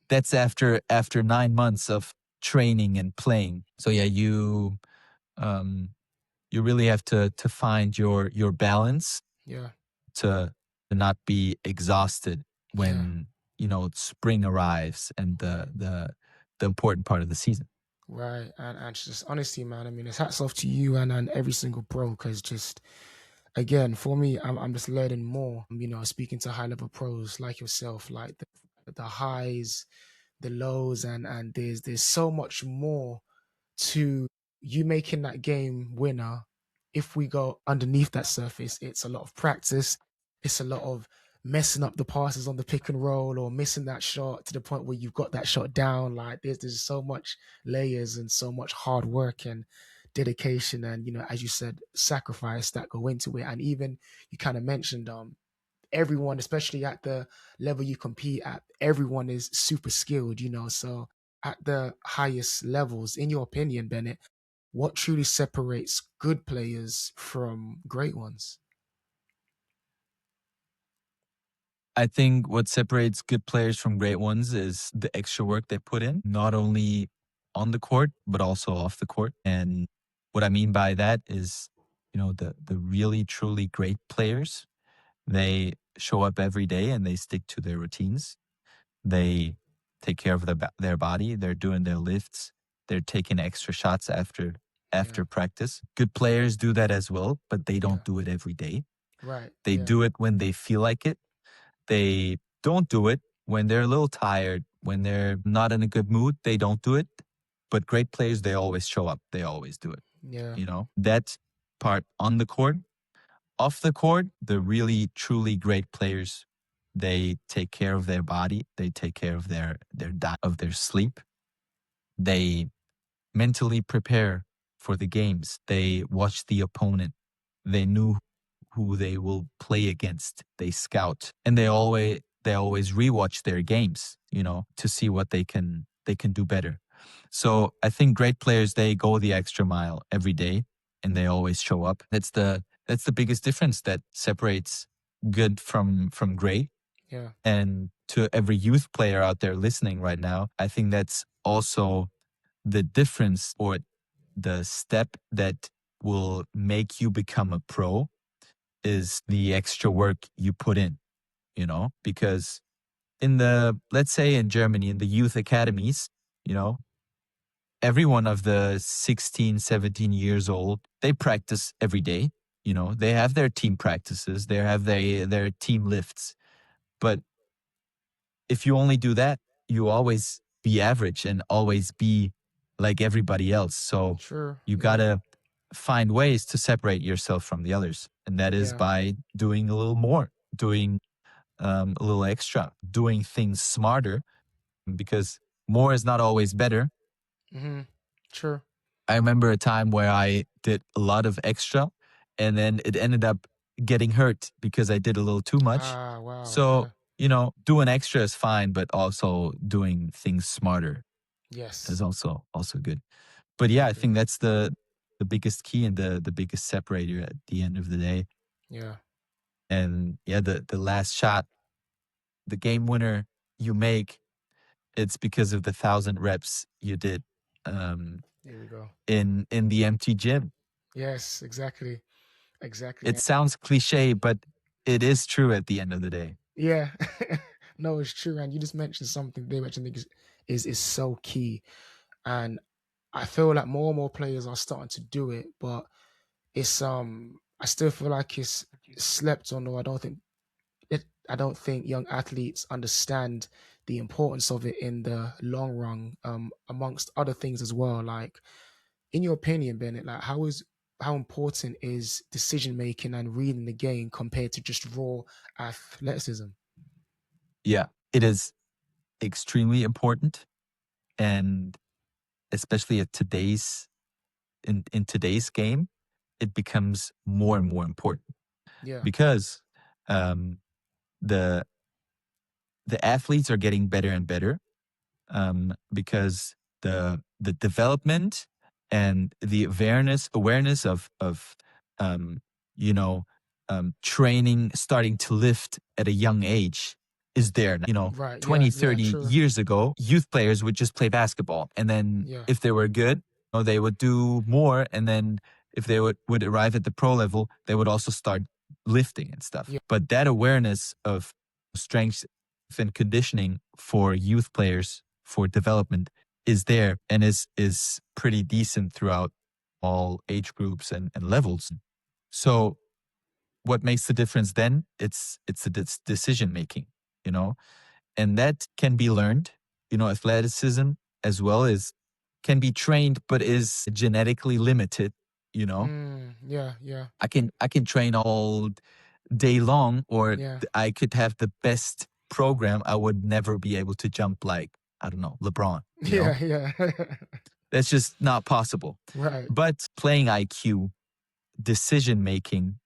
That's after 9 months of training and playing. So yeah, um you really have to find your balance Yeah. to not be exhausted Yeah. when spring arrives and the important part of the season. Right. And just honestly, man, I mean, it's hats off to you and every single pro because just again, for me, I'm just learning more, speaking to high level pros like yourself, like the highs, the lows, and there's so much more to you making that game winner. If we go underneath that surface, it's a lot of practice. It's a lot of messing up the passes on the pick and roll or missing that shot to the point where you've got that shot down. Like there's so much layers and so much hard work and dedication and as you said, sacrifice that go into it. And even you kind of mentioned everyone, especially at the level you compete at, everyone is super skilled, so at the highest levels, in your opinion, Bennett, what truly separates good players from great ones? I think what separates good players from great ones is the extra work they put in, not only on the court, but also off the court. And what I mean by that is, the really, truly great players, they show up every day and they stick to their routines. They take care of their body. They're doing their lifts. They're taking extra shots Yeah. after practice. Good players do that as well, but they Yeah. don't do it every day. Right. They Yeah. do it when they feel like it. They don't do it when they're a little tired, when they're not in a good mood. They don't do it. But great players, they always show up. They always do it. Yeah. That part on the court. Off the court, the really truly great players, they take care of their body. They take care of their diet, of their sleep. They mentally prepare for the games. They watch the opponent. They knew who they will play against. They scout, and they always rewatch their games, to see what they can do better. So I think great players, they go the extra mile every day and they always show up. That's the biggest difference that separates good from great. Yeah. And to every youth player out there listening right now, I think that's also the difference or the step that will make you become a pro is the extra work you put in, because let's say in Germany, in the youth academies, you know, every one of the 16, 17 years old, they practice every day. They have their team practices, they have their team lifts. But if you only do that, you always be average and always be like everybody else. So Sure. you Yeah. gotta find ways to separate yourself from the others. And that is Yeah. by doing a little more, doing a little extra, doing things smarter, because more is not always better. Mm-hmm. Sure. I remember a time where I did a lot of extra and then it ended up getting hurt because I did a little too much. Ah, wow. So, Okay. doing extra is fine, but also doing things smarter Yes. is also good. But I yeah, I agree. think that's the biggest key and the biggest separator at the end of the day. Yeah. And yeah, the last shot, the game winner you make, it's because of the 1,000 reps you did um, Here we go. in the empty gym. Yes, exactly. Exactly. It sounds cliche, but it is true at the end of the day. Yeah. No, it's true. And you just mentioned something there which I think is so key. And I feel like more and more players are starting to do it, but it's I still feel like it's slept on, or I don't think young athletes understand the importance of it in the long run, amongst other things as well. Like, in your opinion, Bennett, like how important is decision making and reading the game compared to just raw athleticism? Yeah, it is extremely important, and especially in today's game, it becomes more and more important Yeah. because um, the the athletes are getting better and better, because the development and the awareness of um, you know training, starting to lift at a young age is there now. Right. Yeah. 20, Yeah. 30 True. years ago, youth players would just play basketball, and then Yeah. if they were good, they would do more, and then if they would arrive at the pro level, they would also start lifting and stuff. Yeah. But that awareness of strength and conditioning for youth players for development is there and is pretty decent throughout all age groups and levels. So what makes the difference then? It's the decision making, you know, and that can be learned. You know, athleticism as well as can be trained, but is genetically limited. You know, Yeah, yeah, I can train all day long, or yeah. I could have the best program. I would never be able to jump like, I don't know, LeBron. You know, Yeah, yeah. that's just not possible. Right. But playing IQ, decision making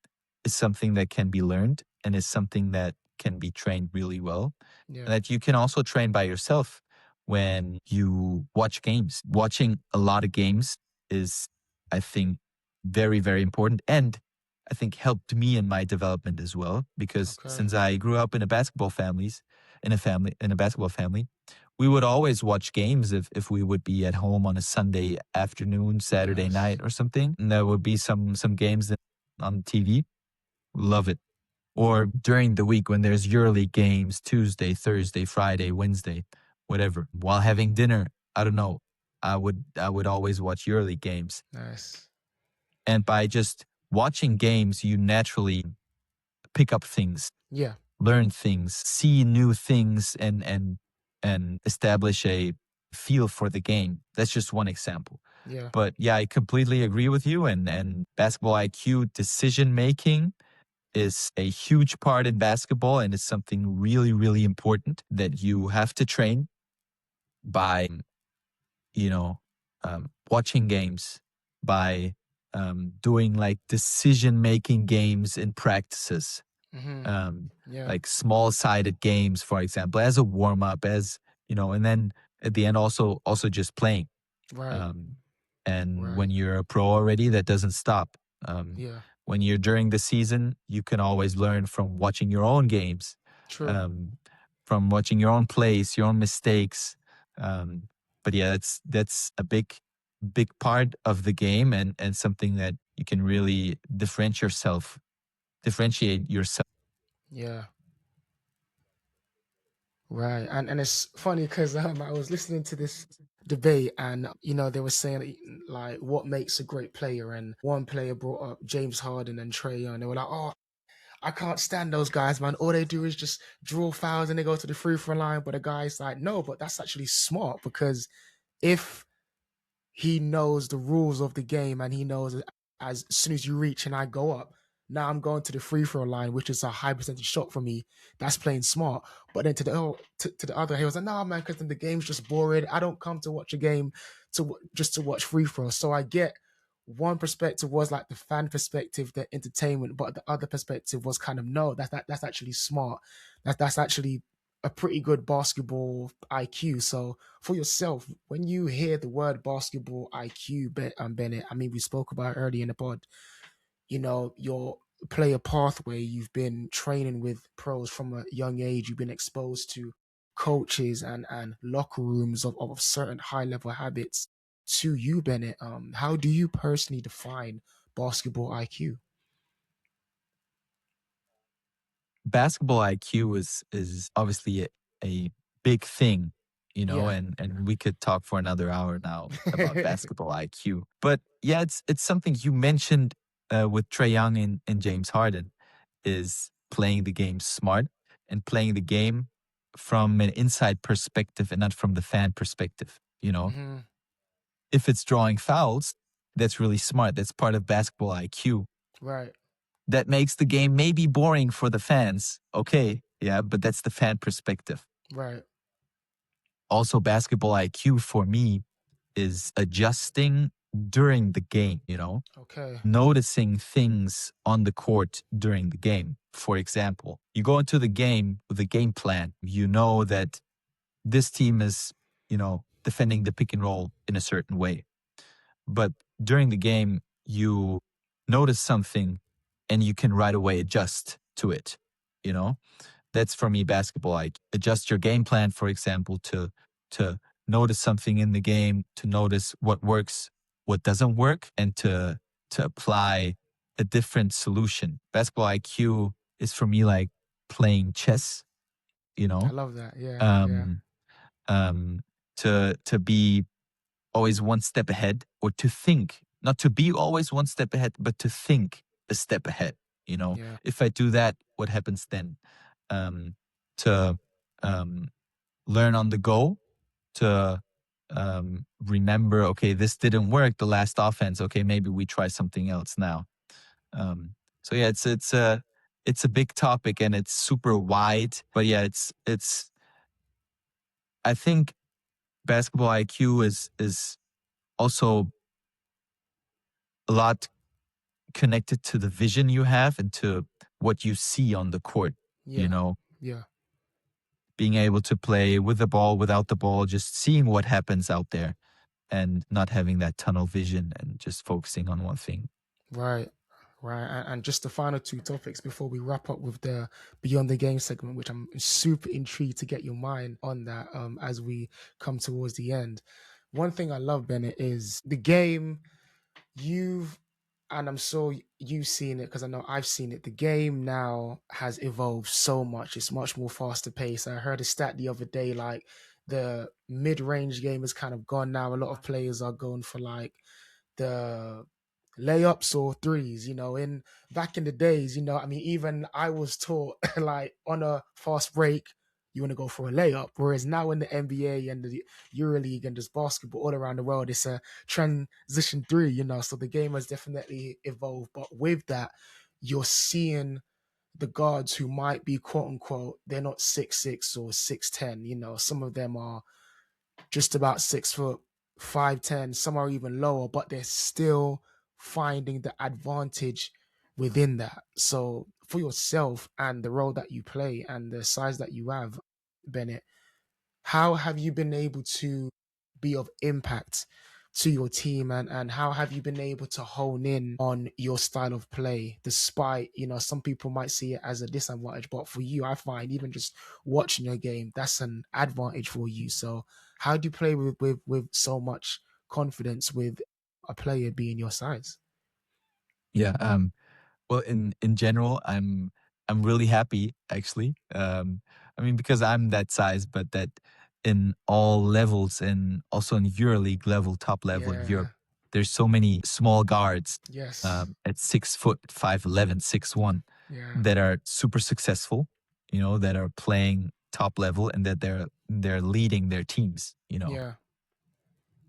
is something that can be learned and is something that can be trained really well. Yeah. And that you can also train by yourself when you watch games. Watching a lot of games is, I think, very, very important. And I think helped me in my development as well. Because Okay. since I grew up in a basketball in a basketball family, we would always watch games if we would be at home on a Sunday afternoon, Saturday Nice. night or something. And there would be some games on TV. Love it. Or during the week when there's EuroLeague games, Tuesday, Thursday, Friday, Wednesday, whatever. While having dinner, I don't know. I would always watch EuroLeague games. Nice. And by just watching games, you naturally pick up things, Yeah. learn things, see new things, and establish a feel for the game. That's just one example. Yeah. But yeah, I completely agree with you. And basketball IQ decision making is a huge part in basketball, and it's something really, really important that you have to train by, you know, watching games, by doing like decision making games in practices, Mm-hmm. um, Yeah. like small sided games, for example, as a warm up, as you know, and then at the end also just playing. Right. Um, and Right. when you're a pro already, that doesn't stop. Um, Yeah. when you're during the season, you can always learn from watching your own games, True. um, from watching your own plays, your own mistakes. Um, but yeah, that's a big part of the game, and something that you can really differentiate yourself. Yeah. Right. And it's funny because I was listening to this debate and they were saying like what makes a great player, and one player brought up James Harden and Trey Young. They were like, "Oh, I can't stand those guys, man. All they do is just draw fouls and they go to the free throw line." But the guy's like, "No, but that's actually smart because if he knows the rules of the game and he knows as soon as you reach and I go up, now I'm going to the free throw line, which is a high percentage shot for me. That's playing smart." But then to the other, he was like, "No, man, because then the game's just boring. I don't come to watch a game just to watch free throws." So I get one perspective was like the fan perspective, the entertainment, but the other perspective was kind of no, that's actually smart. That's actually a pretty good basketball IQ. So for yourself, when you hear the word basketball IQ, Bennett, I mean, we spoke about it earlier in the pod, your player pathway, you've been training with pros from a young age, you've been exposed to coaches and locker rooms of certain high level habits. To you, Bennett, how do you personally define basketball IQ? Basketball IQ is obviously a big thing, you know, Yeah. and we could talk for another hour now about basketball IQ. But yeah, it's something you mentioned with Trey Young and James Harden is playing the game smart and playing the game from an inside perspective and not from the fan perspective. You know, Hmm. if it's drawing fouls, that's really smart. That's part of basketball IQ. Right. That makes the game maybe boring for the fans. Okay, yeah, but that's the fan perspective. Right. Also, basketball IQ for me is adjusting during the game, you know, Okay. noticing things on the court during the game. For example, you go into the game with a game plan. You know that this team is, defending the pick and roll in a certain way. But during the game, you notice something and you can right away adjust to it. You know, that's for me basketball. Like adjust your game plan, for example, to notice something in the game, to notice what works, what doesn't work, and to to apply a different solution. Basketball IQ is for me like playing chess, you I know, love that. Yeah, yeah, um, to be always one step ahead, or to think, not to be always one step ahead, but to think a step ahead. You know, yeah, if I do that, what happens then? Um, to um, learn on the go, to remember, okay, this didn't work the last offense. Okay, maybe we try something else now. So yeah, it's a big topic and it's super wide. But yeah, it's I think basketball IQ is also a lot connected to the vision you have and to what you see on the court. You yeah, know, yeah. being able to play with the ball, without the ball, just seeing what happens out there and not having that tunnel vision and just focusing on one thing. Right, right. And just the final two topics before we wrap up with the Beyond the Game segment, which I'm super intrigued to get your mind on that as we come towards the end. One thing I love, Bennett, is the game you've, and I'm sure you've seen it because I know I've seen it. The game now has evolved so much. It's much more faster paced. I heard a stat the other day, like the mid range game has kind of gone now. A lot of players are going for like the layups or threes, in back in the days, I mean, even I was taught like on a fast break, you want to go for a layup. Whereas now in the NBA and the EuroLeague and just basketball all around the world, it's a transition three, so the game has definitely evolved. But with that, you're seeing the guards who might be quote unquote, they're not 6'6" or 6'10, some of them are just about 6 foot, 5'10". Some are even lower, but they're still finding the advantage within that. So for yourself and the role that you play and the size that you have, Bennett, how have you been able to be of impact to your team, and how have you been able to hone in on your style of play despite, some people might see it as a disadvantage, but for you, I find even just watching your game, that's an advantage for you. So how do you play with so much confidence with a player being your size? Yeah. Well, in general, I'm really happy actually. I mean, because I'm that size, but that in all levels and also in EuroLeague level, top level in Europe, Yeah. there's so many small guards Yes. at 6 foot, 5'11", 6'1", Yeah. that are super successful. You know, that are playing top level and that they're leading their teams. You know, Yeah.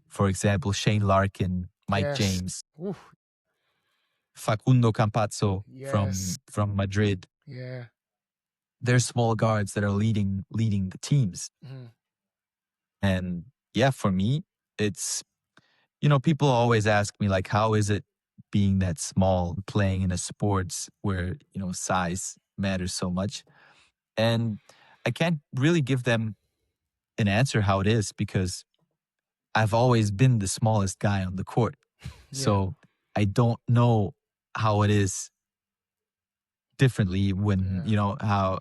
for example, Shane Larkin, Mike Yes. James, Ooh, Facundo Campazzo yes. from Madrid. Yeah. They're small guards that are leading the teams. Mhm. And yeah, for me, it's, people always ask me like, how is it being that small, playing in a sports where, size matters so much? And I can't really give them an answer how it is because I've always been the smallest guy on the court. Yeah. So I don't know how it is differently when, Yeah. how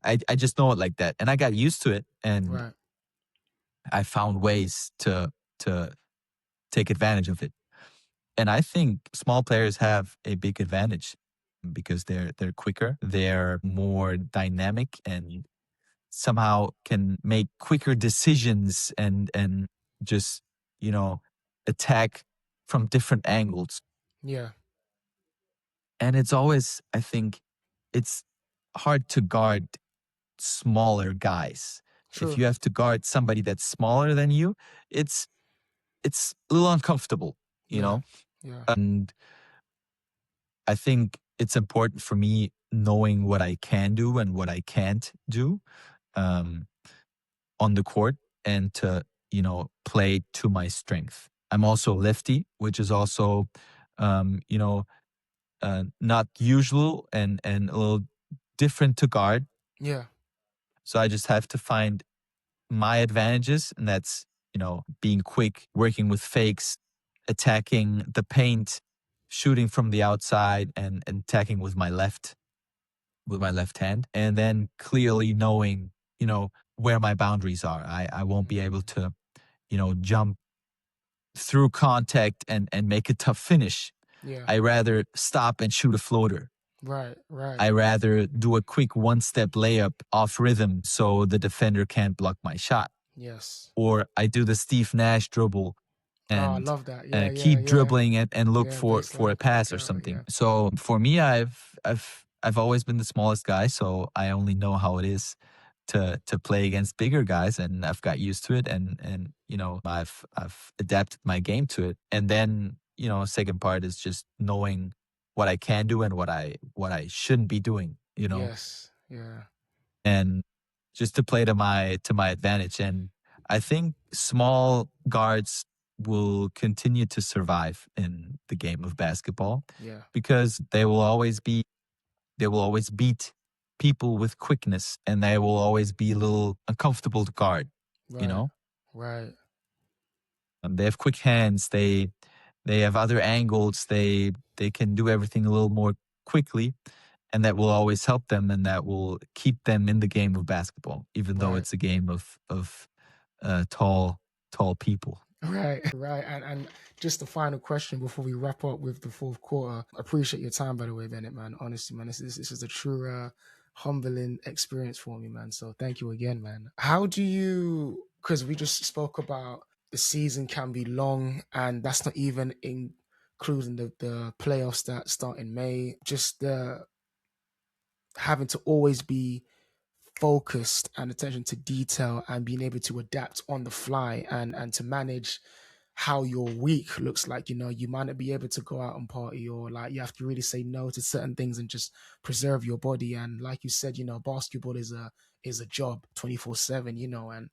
I just know it like that. And I got used to it and Right. I found ways to take advantage of it. And I think small players have a big advantage because they're quicker, they're more dynamic, and somehow can make quicker decisions and just attack from different angles. Yeah. And it's always, I think, it's hard to guard smaller guys. If True. you have to guard somebody that's smaller than you, it's it's a little uncomfortable, you Yeah. know? Yeah. And I think it's important for me knowing what I can do and what I can't do um, on the court and to, play to my strength. I'm also lefty, which is also, um, you know, not usual and a little different to guard. Yeah. So I just have to find my advantages, and that's, being quick, working with fakes, attacking the paint, shooting from the outside, and attacking with my left hand, and then clearly knowing, where my boundaries are. I won't be able Mm. to, jump through contact and make a tough finish. Yeah. I rather stop and shoot a floater. Right. Right. I rather do a quick one-step layup off rhythm so the defender can't block my shot. Yes. Or I do the Steve Nash dribble Oh, I and love that. Yeah. Yeah. keep Yeah. dribbling it and look Yeah. for a Baseline pass or kick out. something. Yeah. So for me, I've always been the smallest guy, so I only know how it is to play against bigger guys, and I've got used to it, and I've adapted my game to it. And then second part is just knowing what I can do and what I shouldn't be doing. Yes. Yeah. And just to play to my advantage. And I think small guards will continue to survive in the game of basketball Yeah. because they will always beat people with quickness, and they will always be a little uncomfortable to guard, you Right. know? Right. They have quick hands, they have other angles, they can do everything a little more quickly, and that will always help them, and that will keep them in the game of basketball, even though Right. it's a game of tall people. Right, right. And just the final question before we wrap up with the fourth quarter. Appreciate your time, by the way, Bennett, man. Honestly, man, this is a true humbling experience for me, man. So thank you again, man. How do you, because we just spoke about the season can be long, and that's not even including the playoffs that start in May. Just the having to always be focused and attention to detail and being able to adapt on the fly and to manage how your week looks like. You might not be able to go out and party, or like you have to really say no to certain things and just preserve your body. And like you said, basketball is a job 24/7, and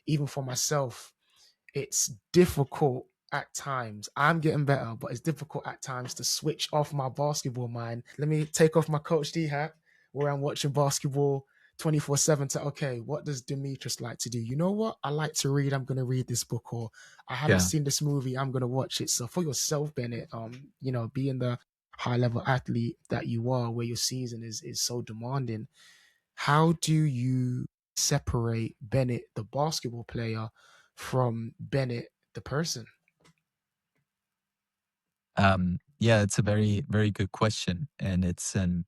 even for myself, it's difficult at times. I'm getting better, but it's difficult at times to switch off my basketball mind. Let me take off my Coach D hat where I'm watching basketball 24/7 to, okay, what does Demetrius like to do? You know what? I like to read. I'm going to read this book, or I haven't Yeah. seen this movie. I'm going to watch it. So for yourself, Bennett, being the high level athlete that you are, where your season is so demanding, how do you separate Bennett, the basketball player, from Bennett, the person? Yeah, it's a very, very good question. And it's an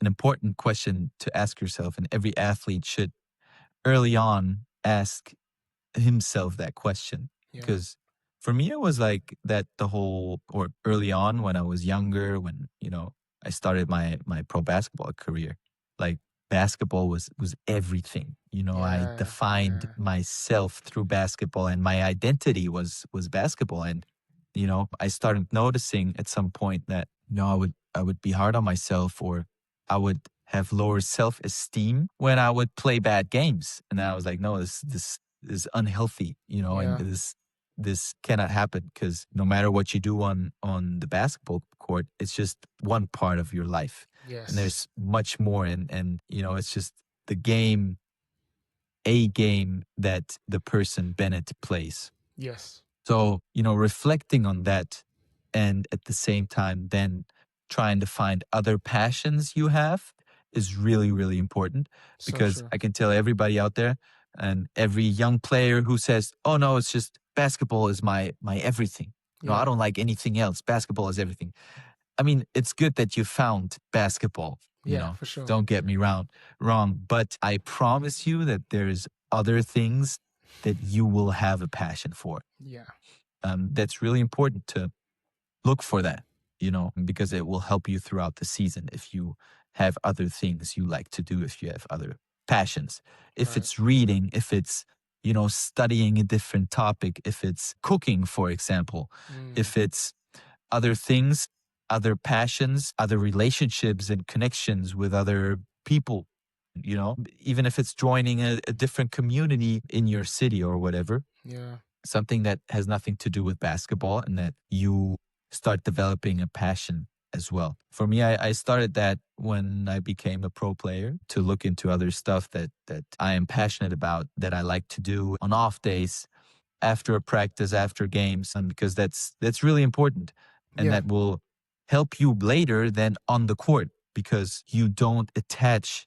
important question to ask yourself. And every athlete should early on ask himself that question. Yeah. Because for me, it was like that the whole, or early on when I was younger, when, I started my pro basketball career, like basketball was everything. I Yeah. defined Yeah. myself through basketball, and my identity was basketball. And, I started noticing at some point that, I would be hard on myself, or I would have lower self-esteem when I would play bad games. And I was like, no, this is unhealthy, and Yeah. this cannot happen, because no matter what you do on the basketball court, it's just one part of your life, and Yes. there's much more. And it's just the game, a game that the person Bennett plays. Yes. So, reflecting on that, and at the same time, then trying to find other passions you have is really, really important, So because true. I can tell everybody out there, and every young player who says, "Oh no, it's just basketball is my everything. No, I Yeah. don't like anything else. Basketball is everything." I mean, it's good that you found basketball, Yeah, for sure. don't get me wrong, but I promise you that there's other things that you will have a passion for. Yeah. That's really important to look for that, because it will help you throughout the season if you have other things you like to do, if you have other passions. If Right. it's reading, if it's, studying a different topic, if it's cooking, for example, Mm. if it's other things, other passions, other relationships and connections with other people, even if it's joining a different community in your city or whatever, Yeah. something that has nothing to do with basketball, and that you start developing a passion as well. For me, I started that when I became a pro player, to look into other stuff that I am passionate about, that I like to do on off days, after a practice, after games, and because that's really important, and Yeah. that will help you later than on the court, because you don't attach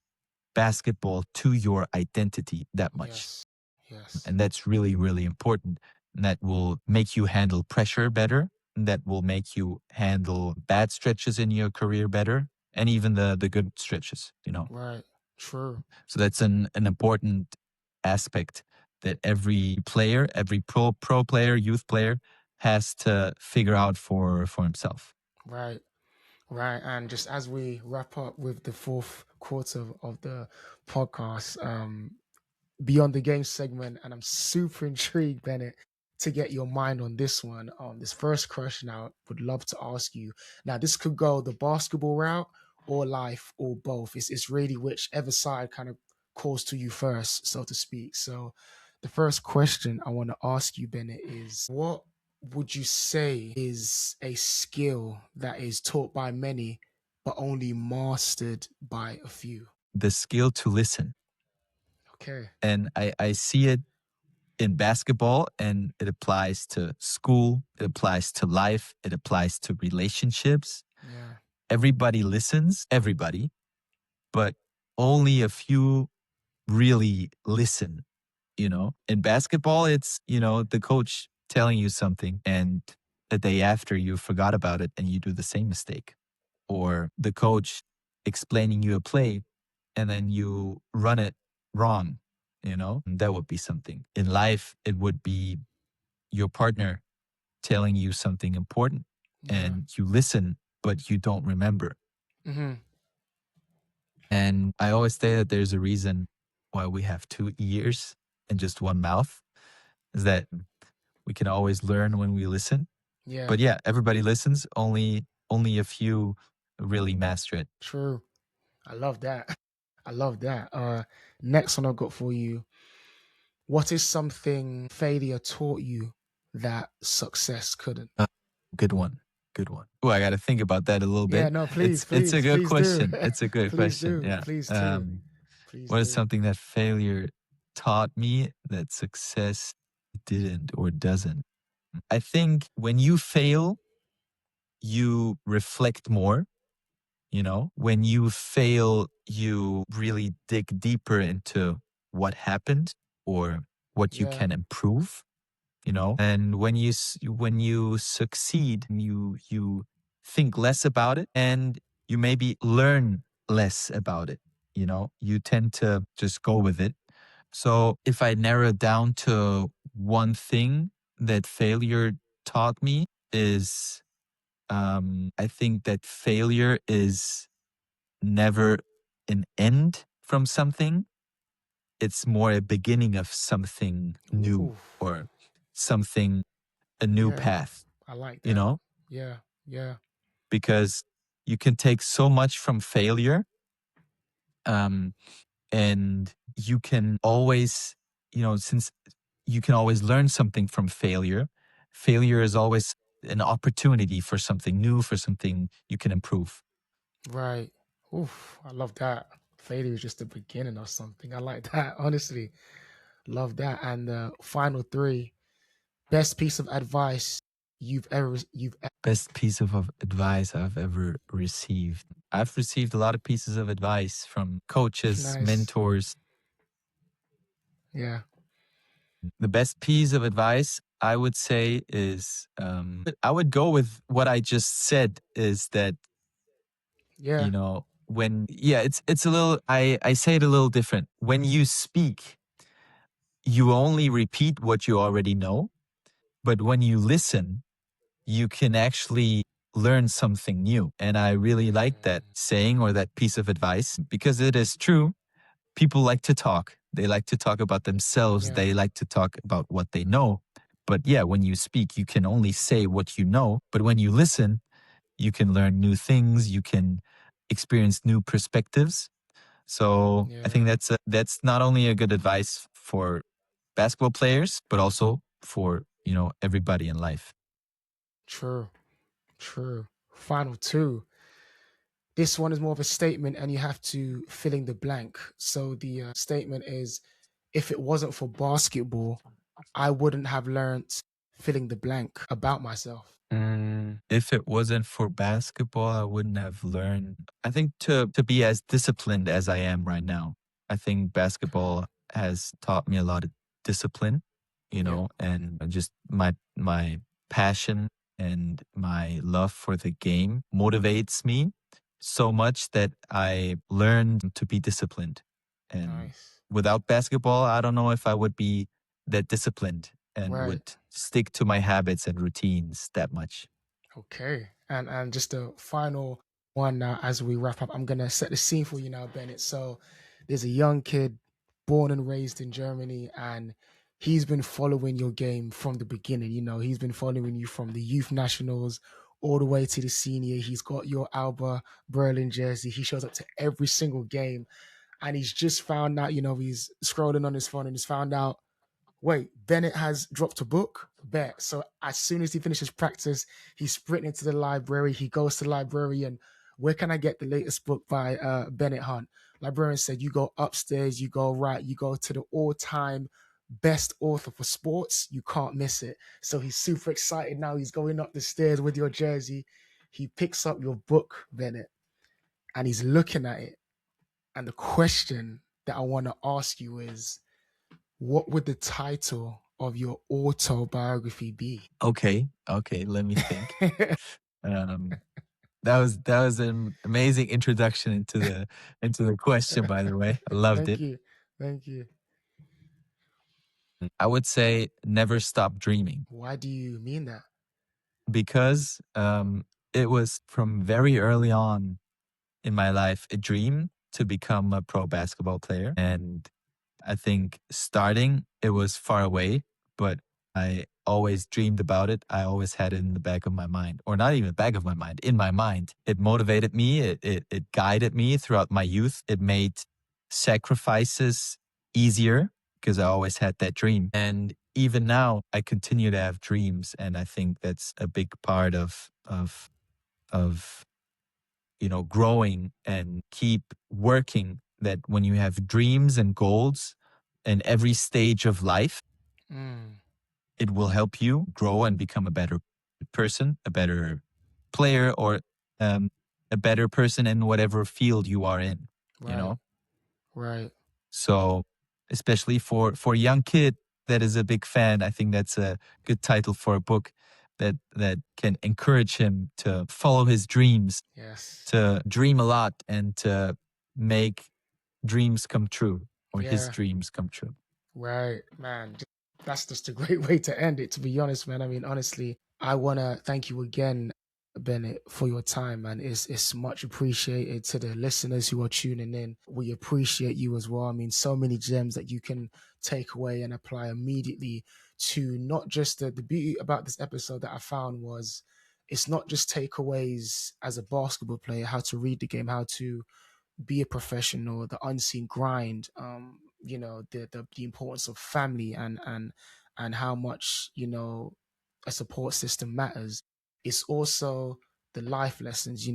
basketball to your identity that much. Yes. Yes. And that's really, really important. And that will make you handle pressure better. that will make you handle bad stretches in your career better and even the good stretches, you know. Right. True. So that's an important aspect that every player, every pro player, youth player has to figure out for himself. Right. Right. And just as we wrap up with the fourth quarter of the podcast, beyond the game segment, and I'm super intrigued, Bennett, to get your mind on this one. This first question I would love to ask you. Now, this could go the basketball route or life or both. It's really whichever side kind of calls to you first, so to speak. So, the first question I want to ask you, Bennett, is what would you say is a skill that is taught by many but only mastered by a few? The skill to listen. Okay. And I see it in basketball, and it applies to school, it applies to life, it applies to relationships. Yeah. Everybody listens, everybody, but only a few really listen, you know? In basketball, it's, you know, the coach telling you something and the day after you forgot about it and you do the same mistake. Or the coach explaining you a play and then you run it wrong, you know? That would be something. In life, it would be your partner telling you something important Yeah. and you listen, but you don't remember. Hmm. And I always say that there's a reason why we have two ears and just one mouth, is that we can always learn when we listen. Yeah. But yeah, everybody listens, only a few really master it. True. I love that. I love that. Next one I've got for you. What is something failure taught you that success couldn't? Uh, Good one. Good one. Oh, I got to think about that a little Yeah, bit. no, please, It's a please, good please do. question. It's a good Please question. do. Yeah. Please do. Please What is do. something that failure taught me that success didn't or doesn't? I think when you fail, you reflect more. You know, when you fail, you really dig deeper into what happened or what you Yeah. can improve, you know. And when you succeed, you think less about it and you maybe learn less about it, you know. You tend to just go with it. So if I narrow it down to one thing that failure taught me is, I think that failure is never an end from something. It's more a beginning of something new Ooh. or something, a new Yeah. path, I like you that. know, Yeah. Yeah. because you can take so much from failure. Um, and you can always, you know, since you can always learn something from failure, failure is always an opportunity for something new, for something you can improve. Right. Oof. I love that. Failure is just the beginning of something. I like that. Honestly. Love that. And the final three. Best piece of advice you've Best piece of advice I've ever received. I've received a lot of pieces of advice from coaches, nice. mentors. Yeah. The best piece of advice I would say is, I would go with what I just said, is that, Yeah. you know, yeah, it's a little, I say it a little different. When you speak, you only repeat what you already know, but when you listen, you can actually learn something new. And I really like that saying or that piece of advice because it is true. People like to talk. They like to talk about themselves. Yeah. They like to talk about what they know. But yeah, when you speak, you can only say what you know. But when you listen, you can learn new things. You can experience new perspectives. So I think Yeah. that's not only a good advice for basketball players, but also for, you know, everybody in life. True. True. Final two. This one is more of a statement, and you have to fill in the blank. So the statement is, if it wasn't for basketball, I wouldn't have learned filling the blank about myself. If it wasn't for basketball, I wouldn't have learned. I think to be as disciplined as I am right now. I think basketball has taught me a lot of discipline, you Yeah. know, and just my passion and my love for the game motivates me so much that I learned to be disciplined. And Nice. without basketball, I don't know if I would be that disciplined and Right. would stick to my habits and routines that much. Okay. And just a final one now as we wrap up. I'm gonna set the scene for you now, Bennett. So there's a young kid born and raised in Germany, and he's been following your game from the beginning. He's been following you from the youth nationals all the way to the senior. He's got your Alba Berlin jersey. He shows up to every single game, and he's just found out, he's scrolling on his phone and he's found out, wait, Bennett has dropped a book? Bet. So as soon as he finishes practice, he's sprinting to the library. He goes to the library and, where can I get the latest book by Bennett Hunt? Librarian said, you go upstairs, you go right, you go to the all-time best author for sports. You can't miss it. So he's super excited now. He's going up the stairs with your jersey. He picks up your book, Bennett, and he's looking at it. And the question that I want to ask you is, what would the title of your autobiography be? Okay, okay, let me think. Um, that was an amazing introduction into the question, by the way. I loved Thank it. you. Thank you. I would say never stop dreaming Why do you mean that? because it was from very early on in my life a dream to become a pro basketball player. And I think starting, it was far away, but I always dreamed about it. I always had it in the back of my mind, or not even back of my mind, in my mind. It motivated me. It guided me throughout my youth. It made sacrifices easier because I always had that dream. And even now, I continue to have dreams, and I think that's a big part of growing and keep working, that when you have dreams and goals in every stage of life, Mm, it will help you grow and become a better person, a better player, or um, a better person in whatever field you are in, you right. know? Right. So, especially for a young kid that is a big fan, I think that's a good title for a book that can encourage him to follow his dreams, Yes. to dream a lot, and to make dreams come true, or his Yeah. dreams come true. Right, man. That's just a great way to end it, to be honest, man. I mean, honestly, I want to thank you again, Bennett, for your time, man. It's much appreciated. To the listeners who are tuning in, we appreciate you as well. I mean, so many gems that you can take away and apply immediately to not just the beauty about this episode that I found was, it's not just takeaways as a basketball player, how to read the game, how to be a professional, the unseen grind, the importance of family, and how much, a support system matters. It's also the life lessons,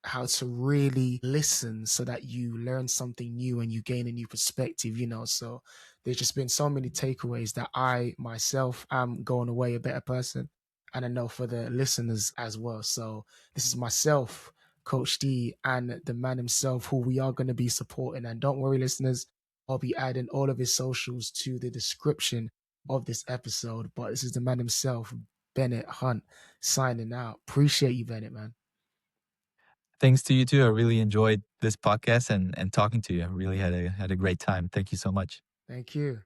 how to really listen so that you learn something new and you gain a new perspective, so there's just been so many takeaways that I myself am going away a better person, and I know for the listeners as well. So this is myself, Coach D, and the man himself, who we are going to be supporting. And don't worry, listeners, I'll be adding all of his socials to the description of this episode. But this is the man himself, Bennett Hunt, signing out. Appreciate you, Bennett, man. Thanks to you too. I really enjoyed this podcast and talking to you. I really had a great time. Thank you so much. Thank you.